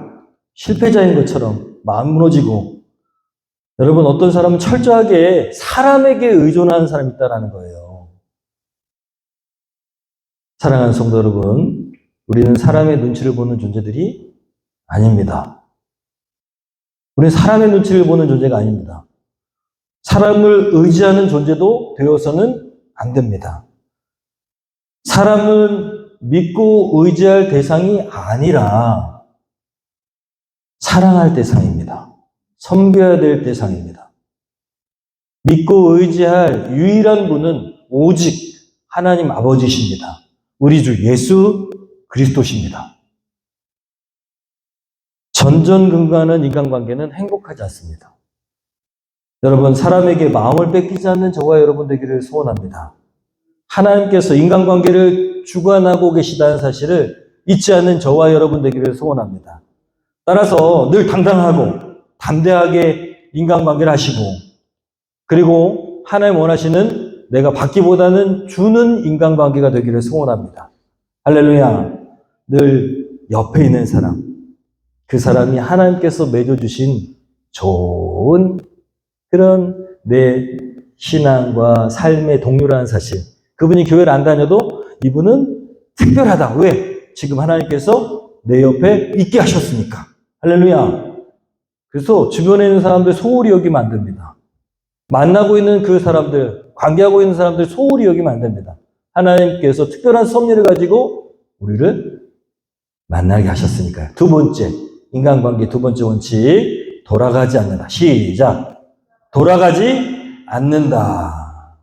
실패자인 것처럼 마음 무너지고 여러분 어떤 사람은 철저하게 사람에게 의존하는 사람이 있다는 거예요. 사랑하는 성도 여러분, 우리는 사람의 눈치를 보는 존재들이 아닙니다. 우리는 사람의 눈치를 보는 존재가 아닙니다. 사람을 의지하는 존재도 되어서는 안 됩니다. 사람은 믿고 의지할 대상이 아니라 사랑할 대상입니다. 섬겨야 될 대상입니다. 믿고 의지할 유일한 분은 오직 하나님 아버지십니다. 우리 주 예수 그리스도십니다. 전전긍긍하는 인간관계는 행복하지 않습니다. 여러분 사람에게 마음을 뺏기지 않는 저와 여러분 되기를 소원합니다. 하나님께서 인간관계를 주관하고 계시다는 사실을 잊지 않는 저와 여러분 되기를 소원합니다. 따라서 늘 당당하고 담대하게 인간관계를 하시고 그리고 하나님 원하시는 내가 받기보다는 주는 인간관계가 되기를 소원합니다. 할렐루야. 늘 옆에 있는 사람, 그 사람이 하나님께서 맺어주신 좋은 그런 내 신앙과 삶의 동료라는 사실. 그분이 교회를 안 다녀도 이분은 특별하다. 왜? 지금 하나님께서 내 옆에 있게 하셨으니까. 할렐루야. 그래서 주변에 있는 사람들 소홀히 여기면 안 됩니다. 만나고 있는 그 사람들, 관계하고 있는 사람들 소홀히 여기면 안 됩니다. 하나님께서 특별한 섭리를 가지고 우리를 만나게 하셨으니까요. 두 번째, 인간관계 두 번째 원칙, 돌아가지 않는다. 시작. 돌아가지 않는다.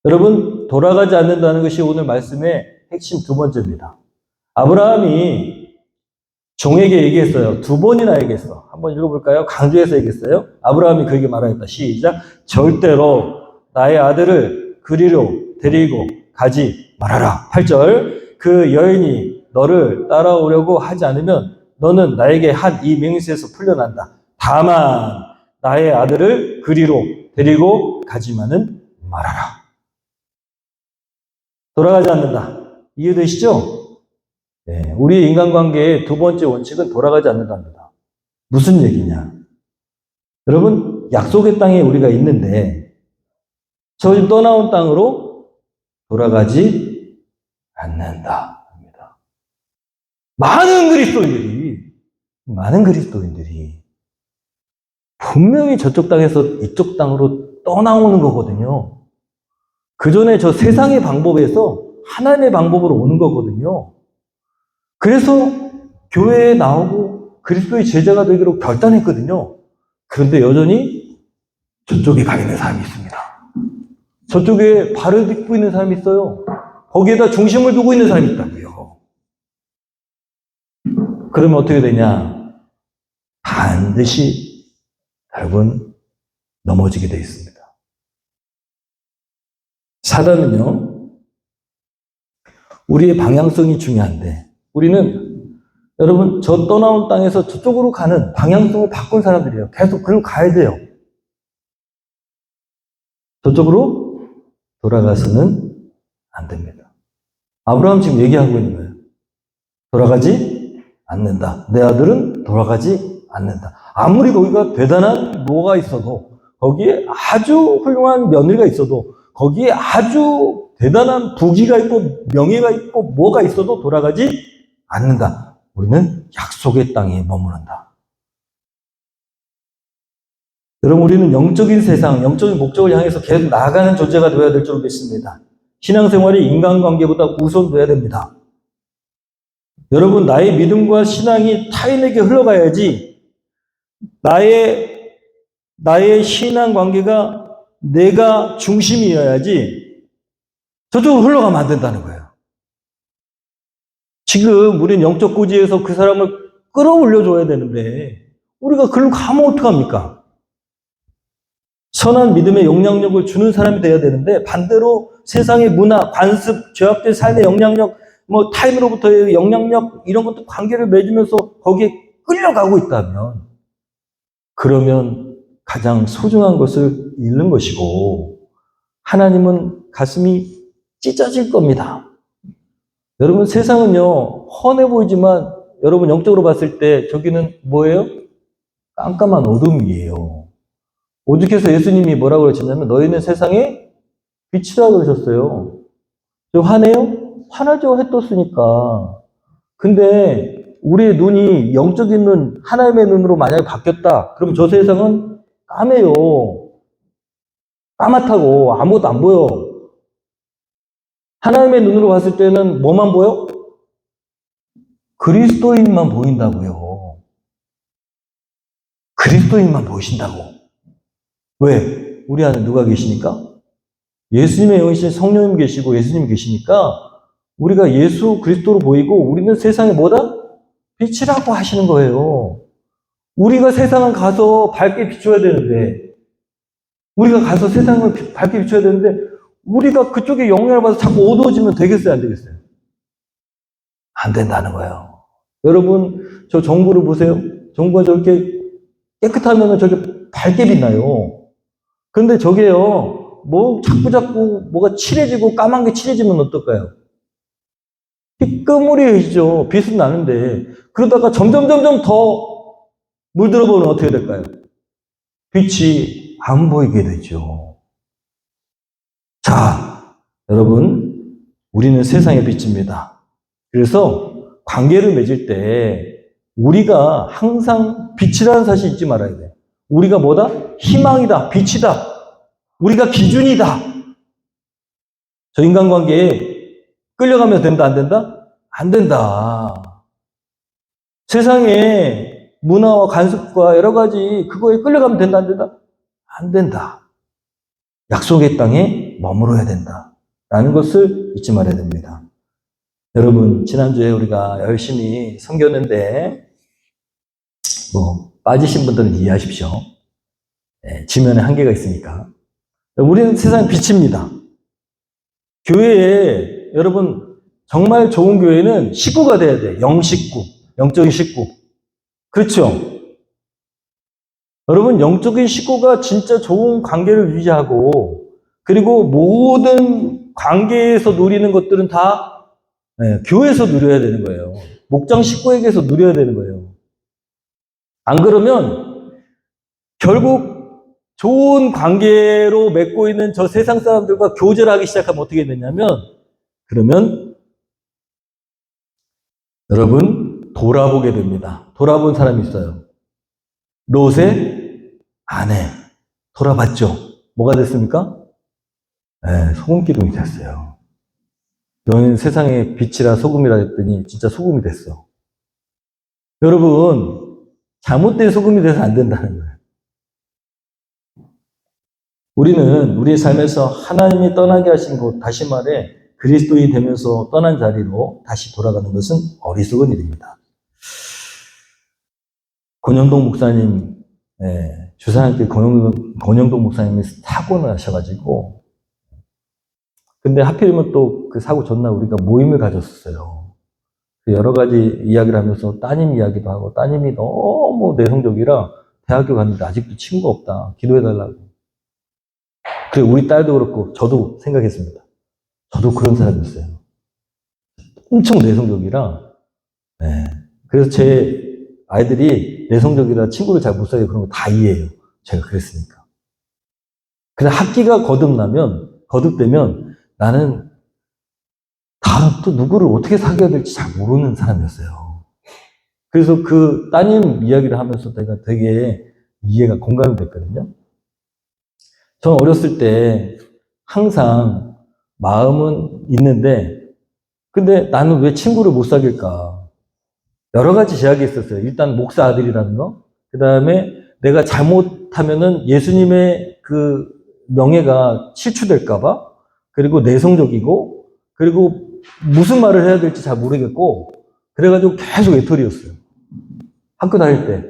여러분, 돌아가지 않는다는 것이 오늘 말씀의 핵심 두 번째입니다. 아브라함이 종에게 얘기했어요. 두 번이나 얘기했어. 한번 읽어볼까요? 강조해서 얘기했어요. 아브라함이 그에게 말하였다. 시작. 절대로 나의 아들을 그리로 데리고 가지 말아라. 8절. 그 여인이 너를 따라오려고 하지 않으면 너는 나에게 한 이 맹세에서 풀려난다. 다만 나의 아들을 그리로 데리고 가지만은 말아라. 돌아가지 않는다. 이해되시죠? 네, 우리 인간관계의 두 번째 원칙은 돌아가지 않는답니다. 무슨 얘기냐? 여러분, 약속의 땅에 우리가 있는데 저 집 떠나온 땅으로 돌아가지 않는다. 합니다. 많은 그리스도인들이 분명히 저쪽 땅에서 이쪽 땅으로 떠나오는 거거든요. 그 전에 저 세상의 방법에서 하나님의 방법으로 오는 거거든요. 그래서 교회에 나오고 그리스도의 제자가 되기로 결단했거든요. 그런데 여전히 저쪽에 가 있는 사람이 있습니다. 저쪽에 발을 딛고 있는 사람이 있어요. 거기에다 중심을 두고 있는 사람이 있다고요. 그러면 어떻게 되냐? 반드시 여러분 넘어지게 되어 있습니다. 사단은요, 우리의 방향성이 중요한데 우리는 여러분 저 떠나온 땅에서 저쪽으로 가는 방향성을 바꾼 사람들이에요. 계속 그걸 가야 돼요. 저쪽으로 돌아가서는 안 됩니다. 아브라함 지금 얘기하고 있는 거예요. 돌아가지 않는다. 내 아들은 돌아가지 않는다. 아무리 거기가 대단한 뭐가 있어도 거기에 아주 훌륭한 며느리가 있어도 거기에 아주 대단한 부귀가 있고 명예가 있고 뭐가 있어도 돌아가지 않는다. 우리는 약속의 땅에 머무른다. 여러분, 우리는 영적인 세상, 영적인 목적을 향해서 계속 나아가는 존재가 되어야 될 줄 믿습니다. 신앙생활이 인간관계보다 우선돼야 됩니다. 여러분, 나의 믿음과 신앙이 타인에게 흘러가야지 나의 신앙관계가 내가 중심이어야지 저쪽으로 흘러가면 안 된다는 거예요. 지금 우리는 영적 고지에서 그 사람을 끌어올려줘야 되는데 우리가 그걸로 가면 어떡합니까? 선한 믿음의 영향력을 주는 사람이 돼야 되는데 반대로 세상의 문화, 관습, 죄악된 삶의 영향력, 타인으로부터의 영향력 이런 것도 관계를 맺으면서 거기에 끌려가고 있다면 그러면 가장 소중한 것을 잃는 것이고 하나님은 가슴이 찢어질 겁니다. 여러분, 세상은요 훤해 보이지만 여러분 영적으로 봤을 때 저기는 뭐예요? 깜깜한 어둠이에요. 오죽해서 예수님이 뭐라고 그러셨냐면 너희는 세상에 빛이라 그러셨어요. 화내요? 화나죠. 해 떴으니까. 근데 우리의 눈이 영적인 눈, 하나님의 눈으로 만약에 바뀌었다. 그럼 저 세상은 까매요. 까맣다고 아무것도 안 보여. 하나님의 눈으로 봤을 때는 뭐만 보여? 그리스도인만 보인다고요. 그리스도인만 보이신다고. 왜? 우리 안에 누가 계시니까? 예수님의 영이신 성령님 계시고 예수님 계시니까 우리가 예수 그리스도로 보이고 우리는 세상에 뭐다? 빛이라고 하시는 거예요. 우리가 세상을 가서 밝게 비춰야 되는데 우리가 가서 세상을 밝게 비춰야 되는데 우리가 그쪽에 영향을 받아서 자꾸 어두워지면 되겠어요? 안 되겠어요? 안 된다는 거예요. 여러분 저 정부를 보세요. 정부가 저렇게 깨끗하면 저게 밝게 빛나요. 근데 저게요, 자꾸 뭐가 칠해지고 까만 게 칠해지면 어떨까요? 끄무리해지죠. 빛은 나는데. 그러다가 점점 더 물들어 보면 어떻게 될까요? 빛이 안 보이게 되죠. 자, 여러분, 우리는 세상의 빛입니다. 그래서 관계를 맺을 때 우리가 항상 빛이라는 사실 잊지 말아야 돼요. 우리가 뭐다? 희망이다. 빛이다. 우리가 기준이다. 저 인간관계에 끌려가면 된다, 안 된다? 안 된다. 세상에 문화와 관습과 여러 가지 그거에 끌려가면 된다, 안 된다? 안 된다. 약속의 땅에 머물러야 된다. 라는 것을 잊지 말아야 됩니다. 여러분, 지난주에 우리가 열심히 섬겼는데, 빠지신 분들은 이해하십시오. 지면에 한계가 있으니까. 우리는 세상의 빛입니다. 교회에, 여러분, 정말 좋은 교회는 식구가 돼야 돼. 영식구. 영적인 식구. 그렇죠? 여러분, 영적인 식구가 진짜 좋은 관계를 유지하고, 그리고 모든 관계에서 누리는 것들은 다 교회에서 누려야 되는 거예요. 목장 식구에게서 누려야 되는 거예요. 안 그러면 결국 좋은 관계로 맺고 있는 저 세상 사람들과 교제를 하기 시작하면 어떻게 되냐면 그러면 여러분 돌아보게 됩니다. 돌아본 사람이 있어요. 롯의 아내 돌아봤죠. 뭐가 됐습니까? 소금기둥이 됐어요. 너희는 세상의 빛이라 소금이라 했더니 진짜 소금이 됐어. 여러분 잘못된 소금이 돼서 안 된다는 거예요. 우리는 우리의 삶에서 하나님이 떠나게 하신 곳, 다시 말해 그리스도인이 되면서 떠난 자리로 다시 돌아가는 것은 어리석은 일입니다. 권영동 목사님, 주사님께 권영동 목사님이 사고를 하셔가지고 근데 하필이면 또 그 사고 전날 우리가 모임을 가졌어요. 여러 가지 이야기를 하면서 따님 이야기도 하고 따님이 너무 내성적이라 대학교 갔는데 아직도 친구가 없다. 기도해달라고. 그리고 우리 딸도 그렇고 저도 생각했습니다. 저도 그런 사람이었어요. 엄청 내성적이라. 그래서 제 아이들이 내성적이라 친구를 잘 못 사귀고 그런 거 다 이해해요. 제가 그랬으니까. 근데 학기가 거듭되면 나는 다음 또 누구를 어떻게 사귀어야 될지 잘 모르는 사람이었어요. 그래서 그 따님 이야기를 하면서 내가 되게 이해가 공감이 됐거든요. 저는 어렸을 때 항상 마음은 있는데 근데 나는 왜 친구를 못 사귈까? 여러 가지 제약이 있었어요. 일단 목사 아들이라는 거. 그 다음에 내가 잘못하면은 예수님의 그 명예가 실추될까봐. 그리고 내성적이고, 그리고 무슨 말을 해야 될지 잘 모르겠고, 그래가지고 계속 외톨이였어요. 학교 다닐 때.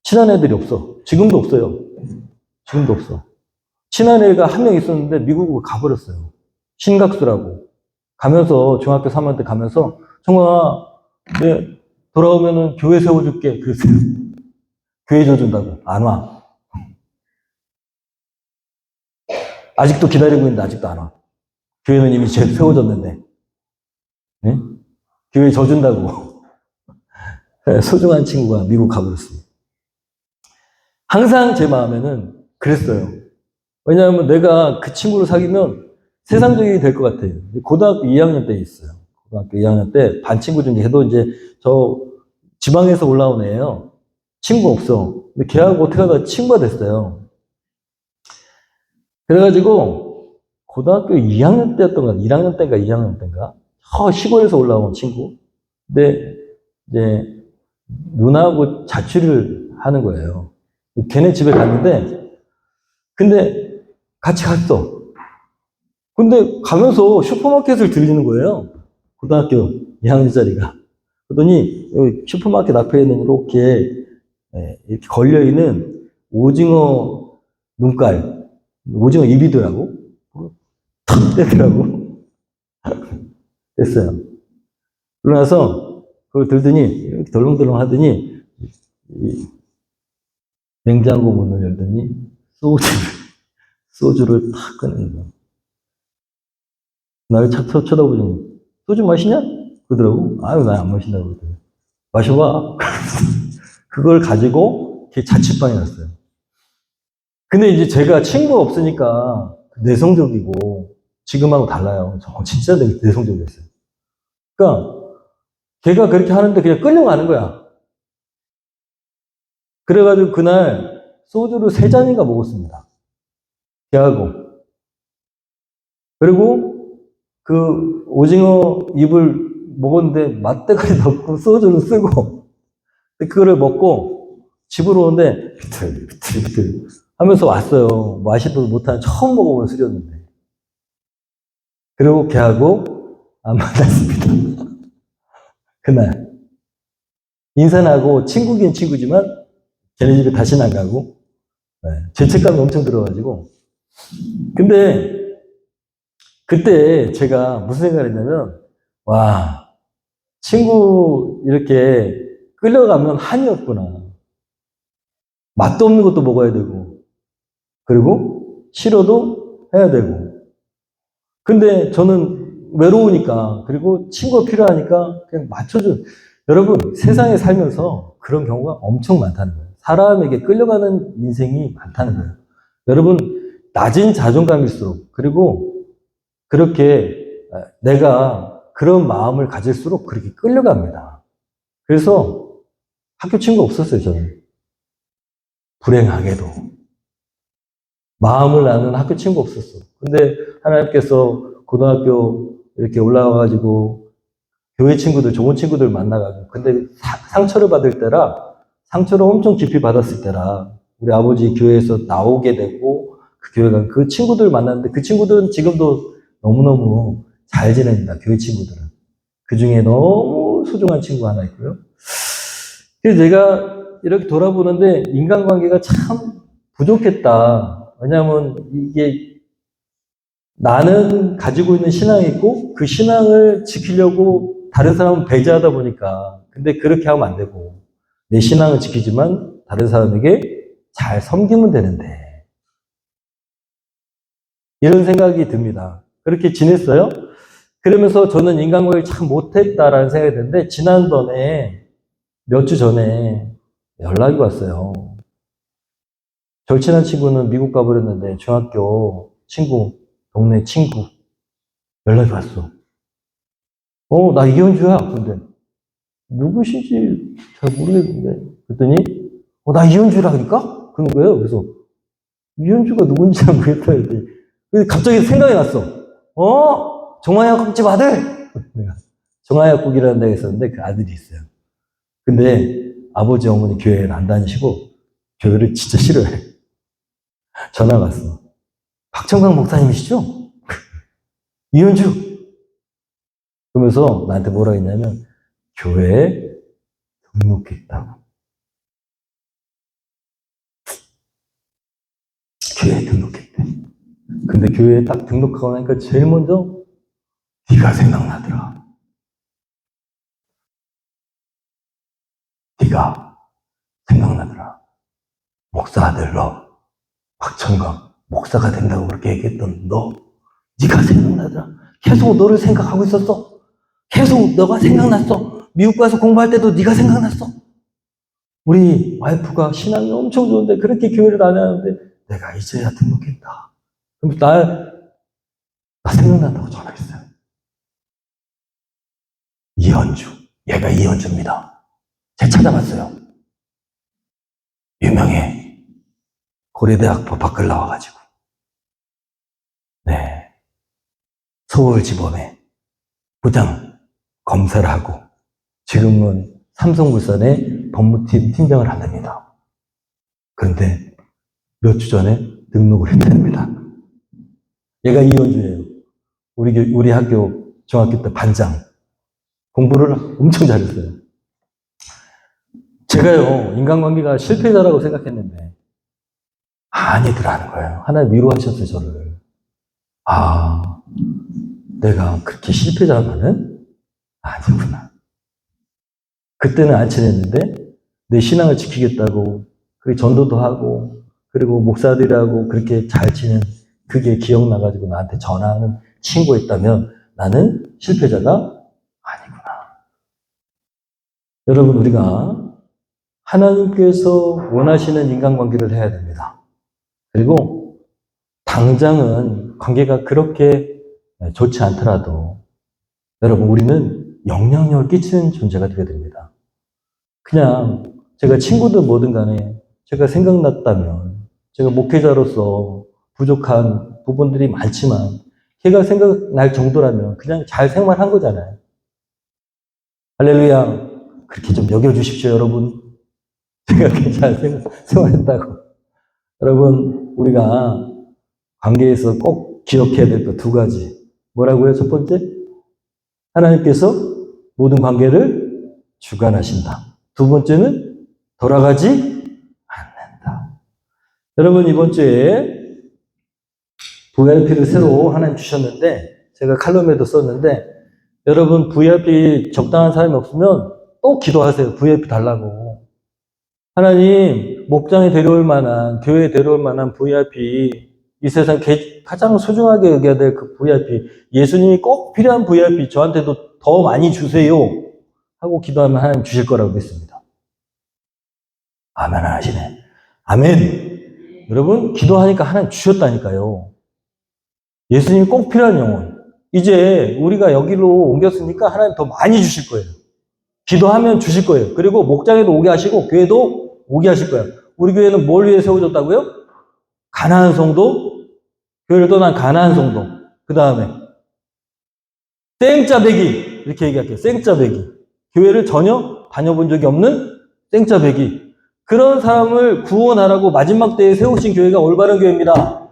친한 애들이 없어. 지금도 없어요. 지금도 없어. 친한 애가 한 명 있었는데 미국으로 가버렸어요. 신각수라고. 가면서, 중학교 3학년 때 가면서, 정아, 네, 돌아오면은 교회 세워줄게. 그랬어요. 교회 줘준다고. 안 와. 아직도 기다리고 있는데 아직도 안 와. 교회는 이미 세워졌는데. 네? 교회 져준다고. 소중한 친구가 미국 가버렸어요. 항상 제 마음에는 그랬어요. 왜냐하면 내가 그 친구를 사귀면 세상적이 될 것 같아요. 고등학교 2학년 때 있어요. 고등학교 2학년 때 반 친구 중에 해도 이제 저 지방에서 올라온 애예요. 친구 없어. 근데 걔하고 어떻게 하다가 친구가 됐어요. 그래가지고 고등학교 2학년 때였던 것 같아요. 1학년 때인가 2학년 때인가. 시골에서 올라온 친구. 근데 이제 누나하고 자취를 하는 거예요. 걔네 집에 갔는데 근데 같이 갔어. 근데 가면서 슈퍼마켓을 들리는 거예요. 고등학교 2학년짜리가. 그러더니 여기 슈퍼마켓 앞에는 이렇게 걸려있는 오징어 눈깔, 오징어 입이더라고. 탁 떼더라고. 됐어요. 그러나서 그걸 들더니 이렇게 덜렁덜렁 하더니 냉장고 문을 열더니 소주를 탁 꺼내는 거야. 나를 쳐다보더니 소주 마시냐? 그러더라고. 아유, 난 안 마신다고 그러더라고. 마셔봐. 그걸 가지고 걔 자취방에 갔어요. 근데 이제 제가 친구가 없으니까 내성적이고 지금하고 달라요. 저 진짜 내성적이었어요. 그러니까 걔가 그렇게 하는데 그냥 끌려가는 거야. 그래가지고 그날 소주를 3잔인가 먹었습니다. 걔하고. 그리고 그 오징어 잎을 먹었는데 맛대가리 넣고 소주를 쓰고 그거를 먹고 집으로 오는데 비틀비틀 하면서 왔어요. 마시도 못한 처음 먹어본 술이었는데. 그리고 걔하고 안 만났습니다. 그날. 인사는 하고 친구긴 친구지만 걔네 집에 다시는 안 가고 네. 죄책감이 엄청 들어가지고 근데 그때 제가 무슨 생각을 했냐면 와 친구 이렇게 끌려가면 한이 없구나. 맛도 없는 것도 먹어야 되고 그리고 싫어도 해야 되고 근데 저는 외로우니까 그리고 친구가 필요하니까 그냥 맞춰줘. 여러분 세상에 살면서 그런 경우가 엄청 많다는 거예요. 사람에게 끌려가는 인생이 많다는 거예요. 여러분 낮은 자존감일수록 그리고 그렇게 내가 그런 마음을 가질수록 그렇게 끌려갑니다. 그래서 학교 친구 없었어요, 저는. 불행하게도. 마음을 나누는 학교 친구 없었어. 근데 하나님께서 고등학교 이렇게 올라와가지고 교회 친구들, 좋은 친구들 만나가지고 근데 상처를 받을 때라 상처를 엄청 깊이 받았을 때라 우리 아버지 교회에서 나오게 되고 그 교회 간 그 친구들 만났는데 그 친구들은 지금도 너무너무 잘 지냅니다. 교회 친구들은. 그 중에 너무 소중한 친구 하나 있고요. 그래서 제가 이렇게 돌아보는데 인간관계가 참 부족했다. 왜냐하면 이게 나는 가지고 있는 신앙이 있고 그 신앙을 지키려고 다른 사람은 배제하다 보니까 근데 그렇게 하면 안 되고 내 신앙을 지키지만 다른 사람에게 잘 섬기면 되는데 이런 생각이 듭니다. 그렇게 지냈어요. 그러면서 저는 인간관계를 참 못했다라는 생각이 드는데 지난번에 몇 주 전에 연락이 왔어요. 절친한 친구는 미국 가버렸는데 중학교 친구, 동네 친구 연락이 왔어. 나 이현주야. 근데 누구신지 잘 모르겠는데 그랬더니 나 이현주라니까? 그런 거예요. 그래서 이현주가 누군지 잘 모르겠다 했더니 갑자기 생각이 났어. 정화약국집 아들? 내가 정화약국이라는 데가 있었는데 그 아들이 있어요. 근데 아버지 어머니 교회를 안 다니시고 교회를 진짜 싫어해. 전화 왔어. 박정강 목사님이시죠? 이현주. 그러면서 나한테 뭐라 했냐면 교회에 등록했다고. 교회에 등록했대. 근데 교회에 딱 등록하고 나니까 제일 먼저 네가 생각나더라. 네가 생각나더라. 목사 아들 너, 박정강 목사가 된다고 그렇게 얘기했던 너, 네가 생각나더라. 계속 너를 생각하고 있었어. 계속 너가 생각났어. 미국 가서 공부할 때도 네가 생각났어. 우리 와이프가 신앙이 엄청 좋은데 그렇게 교회를 다녔는데 내가 이제야 등록했다. 그럼 나 생각난다고 전화했어요. 이현주. 얘가 이현주입니다. 제가 찾아봤어요. 유명해. 고려대학 법학을 나와가지고. 네. 서울지법에 부장 검사를 하고 지금은 삼성물산의 법무팀 팀장을 한답니다. 그런데 몇 주 전에 등록을 했답니다. 얘가 이현주예요. 우리 학교 중학교 때 반장. 공부를 엄청 잘했어요. 제가요, 인간관계가 실패자라고 생각했는데, 아니더라는 거예요. 하나님 위로하셨어요, 저를. 내가 그렇게 실패자만은 아니구나. 그때는 안 친했는데, 내 신앙을 지키겠다고, 그리고 전도도 하고, 그리고 목사들하고 그렇게 잘 지낸 그게 기억나가지고 나한테 전화하는 친구였다면 나는 실패자가 아니구나. 여러분, 우리가 하나님께서 원하시는 인간관계를 해야 됩니다. 그리고 당장은 관계가 그렇게 좋지 않더라도 여러분, 우리는 영향력을 끼치는 존재가 되게 됩니다. 그냥 제가 친구든 뭐든 간에 제가 생각났다면 제가 목회자로서 부족한 부분들이 많지만 걔가 생각날 정도라면 그냥 잘 생활한 거잖아요. 할렐루야. 그렇게 좀 여겨주십시오, 여러분. 제가 그렇게 잘 생활했다고. 여러분, 우리가 관계에서 꼭 기억해야 될 것 두 가지. 뭐라고요? 첫 번째, 하나님께서 모든 관계를 주관하신다. 두 번째는 돌아가지 않는다. 여러분, 이번 주에 VIP를 새로 하나님 주셨는데 제가 칼럼에도 썼는데 여러분 VIP 적당한 사람이 없으면 또 기도하세요. VIP 달라고. 하나님 목장에 데려올 만한, 교회에 데려올 만한 VIP, 이 세상 가장 소중하게 여겨야 될 그 VIP, 예수님이 꼭 필요한 VIP 저한테도 더 많이 주세요 하고 기도하면 하나님 주실 거라고 믿습니다. 아멘 하시네. 아멘. 여러분 기도하니까 하나님 주셨다니까요. 예수님이 꼭 필요한 영혼. 이제 우리가 여기로 옮겼으니까 하나님 더 많이 주실 거예요. 기도하면 주실 거예요. 그리고 목장에도 오게 하시고 교회도 오게 하실 거예요. 우리 교회는 뭘 위해 세워졌다고요? 가난한 성도, 교회를 떠난 가난한 성도. 그 다음에 땡짜배기 이렇게 얘기할게요. 땡짜배기. 교회를 전혀 다녀본 적이 없는 땡짜배기. 그런 사람을 구원하라고 마지막 때에 세우신 교회가 올바른 교회입니다.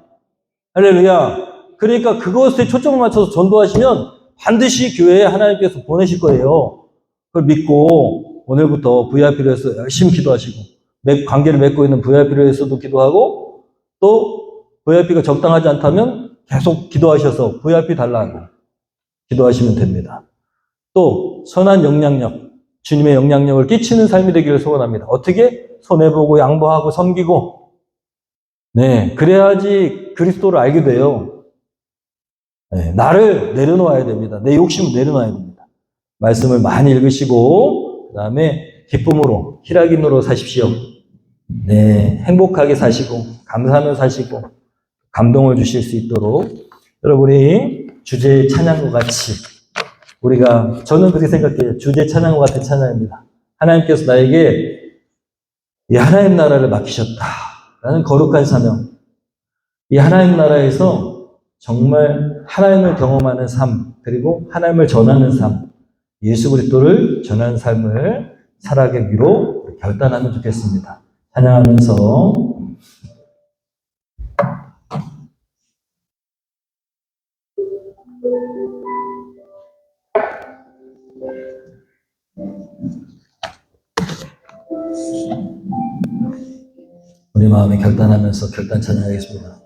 할렐루야. 그러니까 그것에 초점을 맞춰서 전도하시면 반드시 교회에 하나님께서 보내실 거예요. 그걸 믿고 오늘부터 VIP를 해서 열심히 기도하시고 관계를 맺고 있는 VIP를 해서도 기도하고 또 VIP가 적당하지 않다면 계속 기도하셔서 VIP 달라고 기도하시면 됩니다. 또 선한 영향력, 주님의 영향력을 끼치는 삶이 되기를 소원합니다. 어떻게? 손해보고 양보하고 섬기고 네, 그래야지 그리스도를 알게 돼요. 네, 나를 내려놓아야 됩니다. 내 욕심을 내려놔야 됩니다. 말씀을 많이 읽으시고 그 다음에 기쁨으로 희락인으로 사십시오. 네, 행복하게 사시고 감사하며 사시고 감동을 주실 수 있도록 여러분이 주제 찬양과 같이 저는 그렇게 생각해요. 주제 찬양과 같은 찬양입니다. 하나님께서 나에게 이 하나님 나라를 맡기셨다라는 거룩한 사명, 이 하나님 나라에서 정말 하나님을 경험하는 삶, 그리고 하나님을 전하는 삶, 예수 그리스도를 전하는 삶을 살아가기로 결단하면 좋겠습니다. 찬양하면서 우리 마음에 결단하면서 결단 찬양하겠습니다.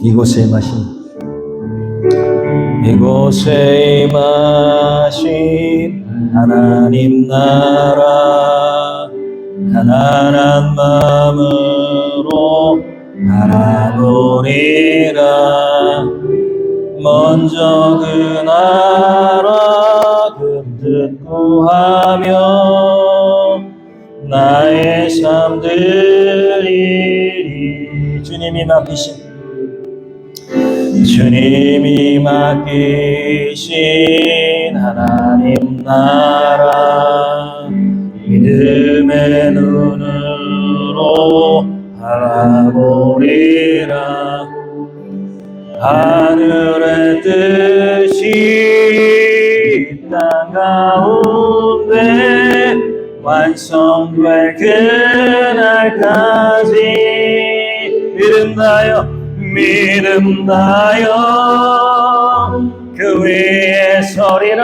이곳에 임하신 하나님 나라 가난한 마음으로 바라보리라. 먼저 그 나라 그 뜻 구하며 나의 삶들이 주님이 맡기신 하나님 나라 믿음의 눈으로 바라보리라. 하늘의 뜻이 땅 가운데 완성될 그날까지 믿음 다여 그 위에 서리라.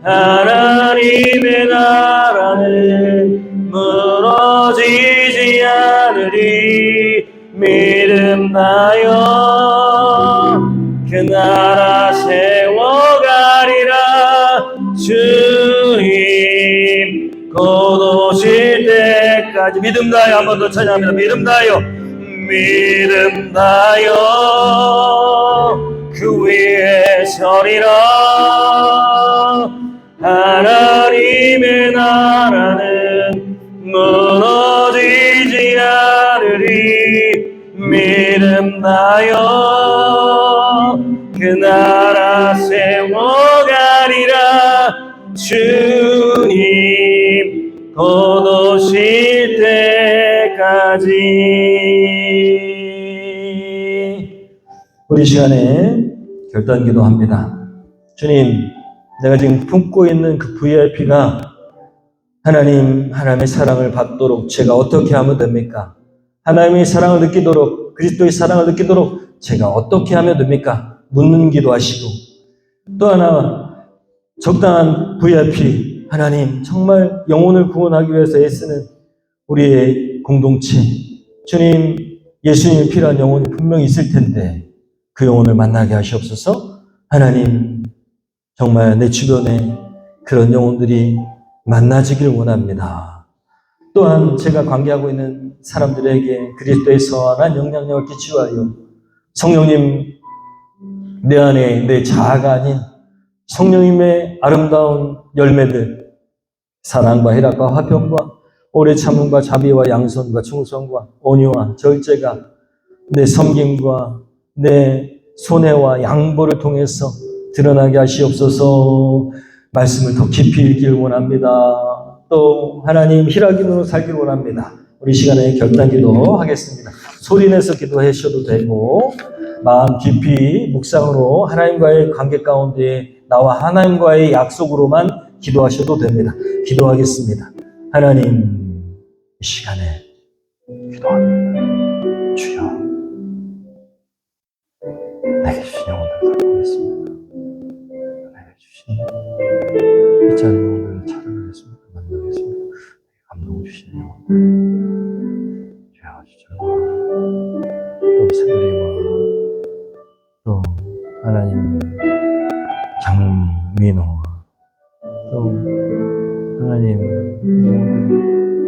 하나님의 나라는 무너지지 않으리. 믿음 다여 그 나라 세워가리라. 주님 곧 오실 때까지 믿음 다여. 한 번 더 찬양합니다. 믿음 다여 그 위에 서리라. 하나님의 나라는 무너지지 않으리. 믿음 다여 그 나라 세워가리라. 주님 곧 오실 때까지. 우리 시간에 결단 기도합니다. 주님, 내가 지금 품고 있는 그 VIP가 하나님의 사랑을 받도록 제가 어떻게 하면 됩니까? 하나님의 사랑을 느끼도록, 그리스도의 사랑을 느끼도록 제가 어떻게 하면 됩니까? 묻는 기도하시고, 또 하나 적당한 VIP, 하나님 정말 영혼을 구원하기 위해서 애쓰는 우리의 공동체, 주님, 예수님이 필요한 영혼이 분명히 있을 텐데 그 영혼을 만나게 하시옵소서. 하나님, 정말 내 주변에 그런 영혼들이 만나지길 원합니다. 또한 제가 관계하고 있는 사람들에게 그리스도의 선한 영향력을 끼치하여 성령님, 내 안에 내 자아가 아닌 성령님의 아름다운 열매들, 사랑과 희락과 화평과 오래 참음과 자비와 양선과 충성과 온유와 절제가 내 섬김과 내 손해와 양보를 통해서 드러나게 하시옵소서. 말씀을 더 깊이 읽길 원합니다. 또 하나님 희락인으로 살길 원합니다. 우리 시간에 결단기도 하겠습니다. 소리내서 기도하셔도 되고 마음 깊이 묵상으로 하나님과의 관계 가운데 나와 하나님과의 약속으로만 기도하셔도 됩니다. 기도하겠습니다. 하나님, 이 시간에 기도합니다. 주여, 내게 주신 영혼들을 살펴보겠습니다. 내게 주신 이 자리 영혼들을 찾아가겠습니다. 만나겠습니다. 감동 주신 영혼들, 주여 주절과 또 새들이와 또 하나님 장민호와 또 하나님 영혼들